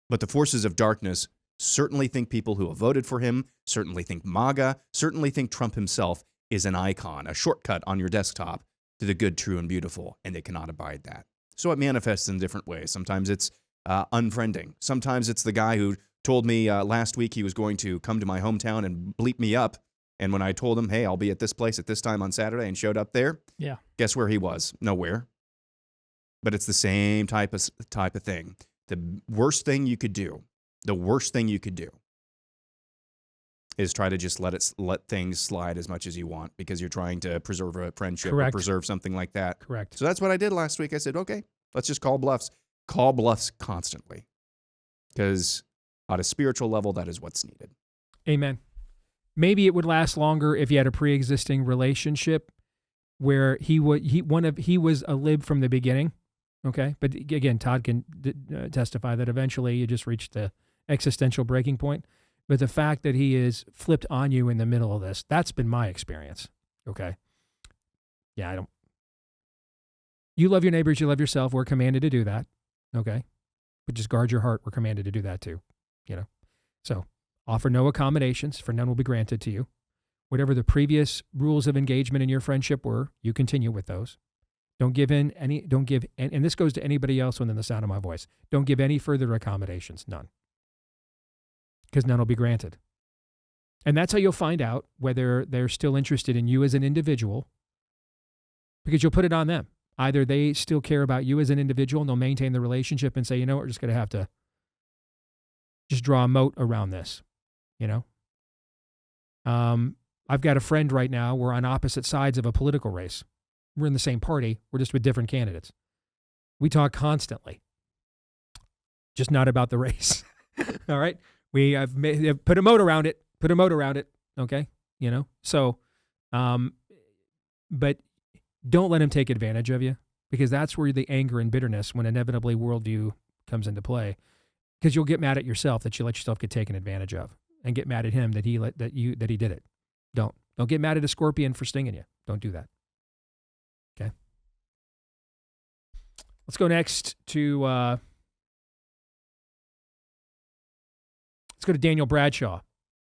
Speaker 14: But the forces of darkness certainly think people who have voted for him, certainly think MAGA, certainly think Trump himself is an icon, a shortcut on your desktop to the good, true, and beautiful, and they cannot abide that. So it manifests in different ways. Sometimes it's unfriending. Sometimes it's the guy who told me last week he was going to come to my hometown and bleep me up. And when I told him, hey, I'll be at this place at this time on Saturday, and showed up there,
Speaker 13: yeah,
Speaker 14: guess where he was? Nowhere. But it's the same type of thing. The worst thing you could do is try to just let things slide as much as you want because you're trying to preserve a friendship
Speaker 1: Correct.
Speaker 14: or preserve something like that.
Speaker 1: Correct.
Speaker 14: So that's what I did last week. I said, okay, let's just call bluffs. Call bluffs constantly because on a spiritual level, that is what's needed.
Speaker 1: Amen. Maybe it would last longer if you had a pre-existing relationship where he was a lib from the beginning. Okay. But again, Todd can testify that eventually you just reached the existential breaking point. But the fact that he is flipped on you in the middle of this, that's been my experience. Okay. Yeah, you love your neighbors, you love yourself. We're commanded to do that. Okay. But just guard your heart. We're commanded to do that too. So offer no accommodations, for none will be granted to you. Whatever the previous rules of engagement in your friendship were, you continue with those. And this goes to anybody else within the sound of my voice. Don't give any further accommodations. None. Because none will be granted. And that's how you'll find out whether they're still interested in you as an individual, because you'll put it on them. Either they still care about you as an individual and they'll maintain the relationship and say, you know, we're just going to have to just draw a moat around this, I've got a friend right now. We're on opposite sides of a political race. We're in the same party. We're just with different candidates. We talk constantly, just not about the race. All right. We have put a moat around it. Okay. So, but don't let him take advantage of you, because that's where the anger and bitterness, when inevitably worldview comes into play, because you'll get mad at yourself that you let yourself get taken advantage of, and get mad at him that he did it. Don't get mad at a scorpion for stinging you. Don't do that. Okay. Let's go next to let's go to Daniel Bradshaw.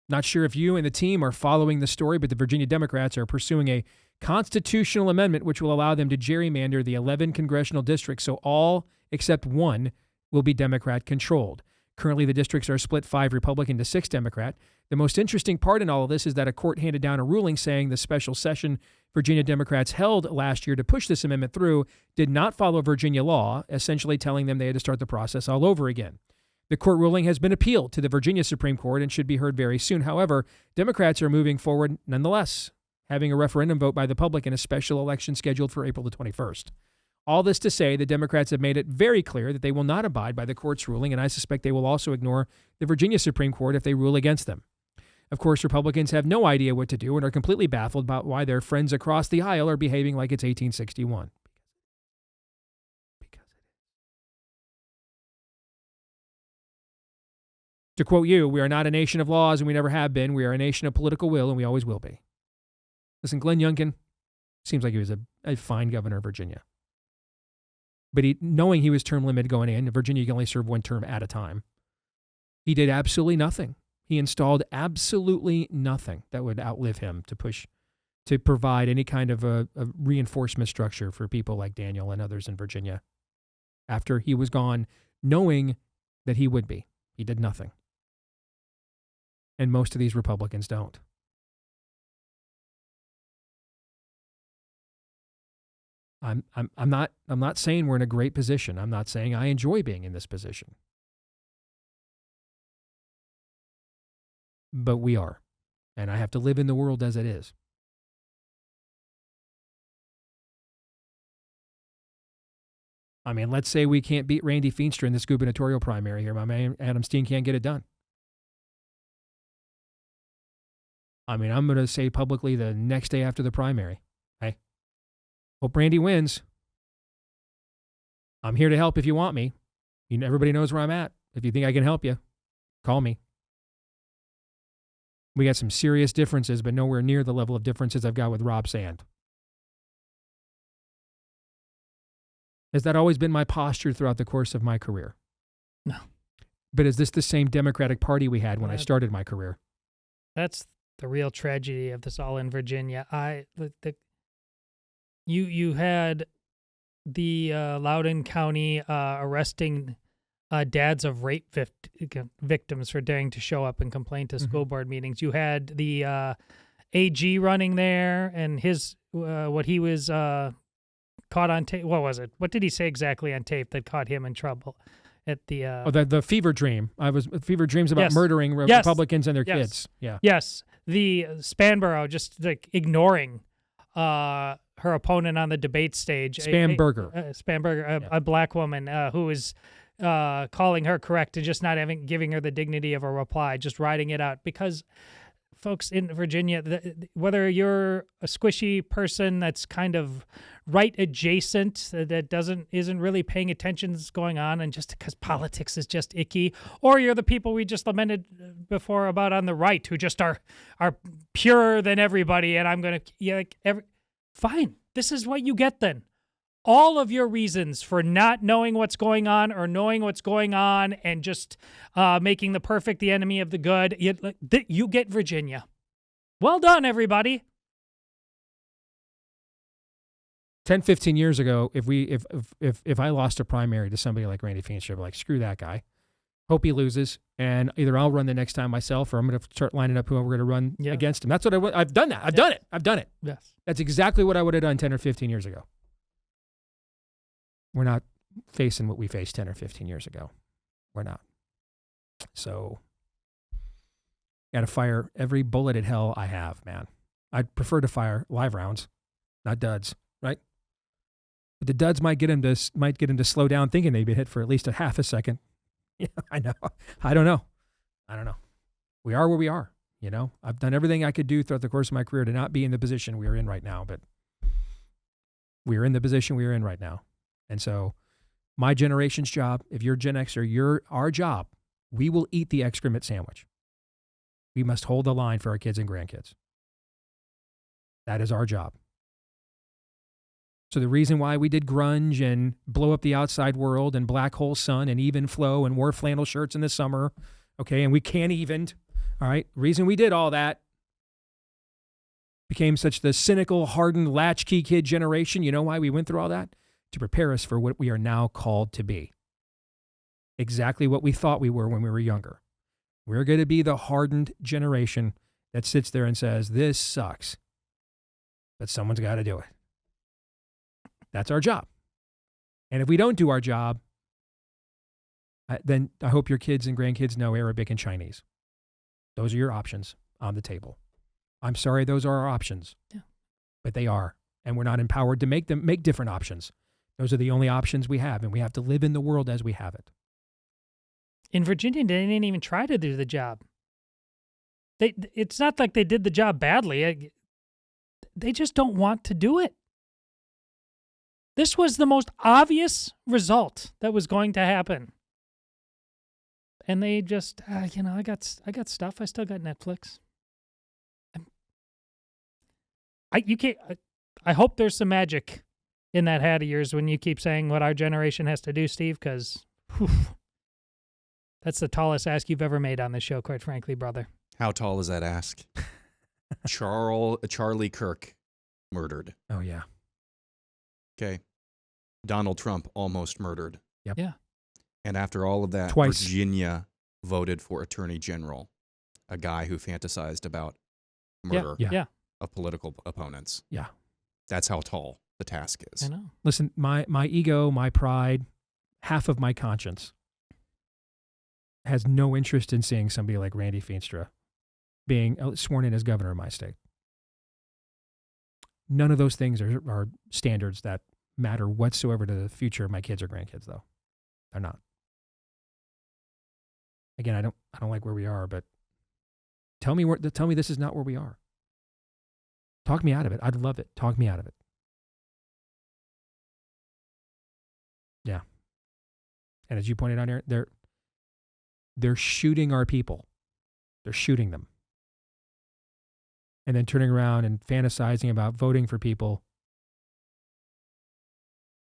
Speaker 1: Not sure if you and the team are following the story, but the Virginia Democrats are pursuing a constitutional amendment which will allow them to gerrymander the 11 congressional districts, so all except one will be Democrat-controlled. Currently, the districts are split 5 Republican to 6 Democrat. The most interesting part in all of this is that a court handed down a ruling saying the special session Virginia Democrats held last year to push this amendment through did not follow Virginia law, essentially telling them they had to start the process all over again. The court ruling has been appealed to the Virginia Supreme Court and should be heard very soon. However, Democrats are moving forward nonetheless, having a referendum vote by the public in a special election scheduled for April the 21st. All this to say, the Democrats have made it very clear that they will not abide by the court's ruling, and I suspect they will also ignore the Virginia Supreme Court if they rule against them. Of course, Republicans have no idea what to do and are completely baffled about why their friends across the aisle are behaving like it's 1861. To quote you, we are not a nation of laws and we never have been. We are a nation of political will and we always will be. Listen, Glenn Youngkin seems like he was a fine governor of Virginia. But knowing he was term limited going in, Virginia you can only serve one term at a time. He did absolutely nothing. He installed absolutely nothing that would outlive him to provide any kind of a reinforcement structure for people like Daniel and others in Virginia. After he was gone, knowing that he would be, he did nothing. And most of these Republicans don't. I'm not saying we're in a great position. I'm not saying I enjoy being in this position. But we are. And I have to live in the world as it is. I mean, let's say we can't beat Randy Feenstra in this gubernatorial primary here. My man Adam Steen can't get it done. I mean, I'm going to say publicly the next day after the primary, hey, hope Randy wins. I'm here to help if you want me. Everybody knows where I'm at. If you think I can help you, call me. We got some serious differences, but nowhere near the level of differences I've got with Rob Sand. Has that always been my posture throughout the course of my career?
Speaker 13: No.
Speaker 1: But is this the same Democratic Party we had when I started my career?
Speaker 13: That's the real tragedy of this all in Virginia. You had the Loudoun County arresting dads of rape victims for daring to show up and complain to school board meetings. You had the AG running there and his what he was caught on tape. What was it? What did he say exactly on tape that caught him in trouble? At the
Speaker 1: the fever dream. Fever dreams about
Speaker 13: Yes.
Speaker 1: murdering
Speaker 13: Yes.
Speaker 1: Republicans and their
Speaker 13: Yes.
Speaker 1: kids. Yeah.
Speaker 13: Yes. The Spanborough just like ignoring her opponent on the debate stage.
Speaker 1: Spanberger.
Speaker 13: A black woman who is calling her correct and just not giving her the dignity of a reply, just writing it out. Because folks in Virginia, whether you're a squishy person that's kind of right adjacent, that isn't really paying attention to what's going on, and just because politics is just icky, or you're the people we just lamented before about on the right who just are purer than everybody, and I'm gonna fine. This is what you get then. All of your reasons for not knowing what's going on or knowing what's going on and just making the perfect the enemy of the good, you get Virginia. Well done, everybody.
Speaker 1: 10, 15 years ago, if I lost a primary to somebody like Randy Feenstra, I'd be like, screw that guy. Hope he loses, and either I'll run the next time myself, or I'm going to start lining up who we're going to run against him. That's what I've done that. I've done it. I've done it.
Speaker 13: Yes.
Speaker 1: That's exactly what I would have done 10 or 15 years ago. We're not facing what we faced 10 or 15 years ago. We're not. So, got to fire every bullet at hell I have, man. I'd prefer to fire live rounds, not duds, right? But the duds might get him to slow down, thinking they'd be hit for at least a half a second. Yeah, I know. I don't know. We are where we are. You know, I've done everything I could do throughout the course of my career to not be in the position we are in right now, but we are in the position we are in right now. And so my generation's job, if you're Gen Xer, our job, we will eat the excrement sandwich. We must hold the line for our kids and grandkids. That is our job. So the reason why we did grunge and blow up the outside world and Black Hole Sun and Even Flow and wore flannel shirts in the summer, okay, and we can't even, all right, reason we did all that, became such the cynical, hardened, latchkey kid generation. You know why we went through all that? To prepare us for what we are now called to be. Exactly what we thought we were when we were younger. We're going to be the hardened generation that sits there and says, this sucks, but someone's got to do it. That's our job. And if we don't do our job, then I hope your kids and grandkids know Arabic and Chinese. Those are your options on the table. I'm sorry, those are our options.
Speaker 13: Yeah.
Speaker 1: But they are. And we're not empowered to make different options. Those are the only options we have, and we have to live in the world as we have it.
Speaker 13: In Virginia, they didn't even try to do the job. It's not like they did the job badly. They just don't want to do it. This was the most obvious result that was going to happen. And they just, I got stuff. I still got Netflix. I hope there's some magic in that hat of yours when you keep saying what our generation has to do, Steve, because that's the tallest ask you've ever made on this show, quite frankly, brother.
Speaker 14: How tall is that ask? Charlie Kirk murdered.
Speaker 1: Oh, yeah.
Speaker 14: Okay. Donald Trump almost murdered.
Speaker 1: Yep.
Speaker 13: Yeah.
Speaker 14: And after all of that,
Speaker 1: Twice.
Speaker 14: Virginia voted for Attorney General, a guy who fantasized about murder of political opponents.
Speaker 1: Yeah.
Speaker 14: That's how tall the task is.
Speaker 13: I know.
Speaker 1: Listen, my ego, my pride, half of my conscience has no interest in seeing somebody like Randy Feenstra being sworn in as governor of my state. None of those things are standards that matter whatsoever to the future of my kids or grandkids, though. They're not. Again, I don't like where we are, but tell me this is not where we are. Talk me out of it. I'd love it. Talk me out of it. Yeah. And as you pointed out, Aaron, they're shooting our people. They're shooting them. And then turning around and fantasizing about voting for people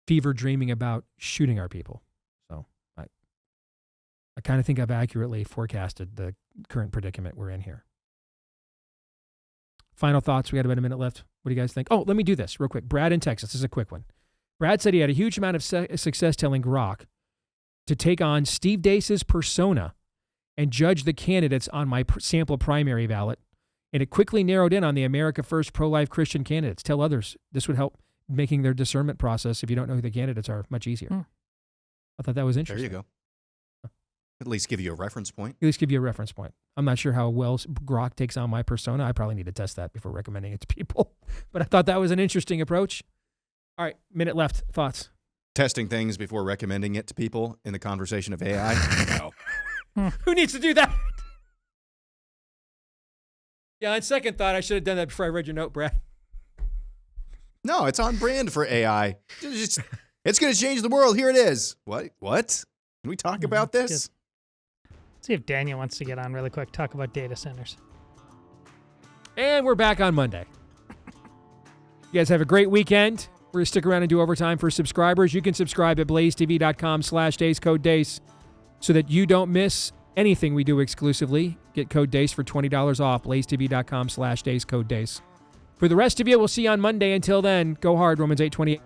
Speaker 1: fever dreaming about shooting our people. So I kind of think I've accurately forecasted the current predicament we're in here. Final thoughts. We got about a minute left. What do you guys think? Oh, let me do this real quick. Brad in Texas. This is a quick one. Brad said he had a huge amount of success telling Grok to take on Steve Deace's persona and judge the candidates on my sample primary ballot. And it quickly narrowed in on the America First pro-life Christian candidates. Tell others. This would help making their discernment process, if you don't know who the candidates are, much easier. I thought that was interesting.
Speaker 14: There you go. At least give you a reference point.
Speaker 1: At least give you a reference point. I'm not sure how well Grok takes on my persona. I probably need to test that before recommending it to people. But I thought that was an interesting approach. All right, minute left. Thoughts?
Speaker 14: Testing things before recommending it to people in the conversation of AI? No.
Speaker 1: Who needs to do that? Yeah, on second thought, I should have done that before I read your note, Brad.
Speaker 14: No, it's on brand for AI. It's going to change the world. Here it is. What? Can we talk about this?
Speaker 13: Let's see if Daniel wants to get on really quick. Talk about data centers.
Speaker 1: And we're back on Monday. You guys have a great weekend. We're going to stick around and do overtime for subscribers. You can subscribe at blazetv.com/Deace, code Deace, so that you don't miss anything we do exclusively. Get code Deace for $20 off. blazetv.com/Deace, code Deace. For the rest of you, we'll see you on Monday. Until then, go hard, Romans 8:28.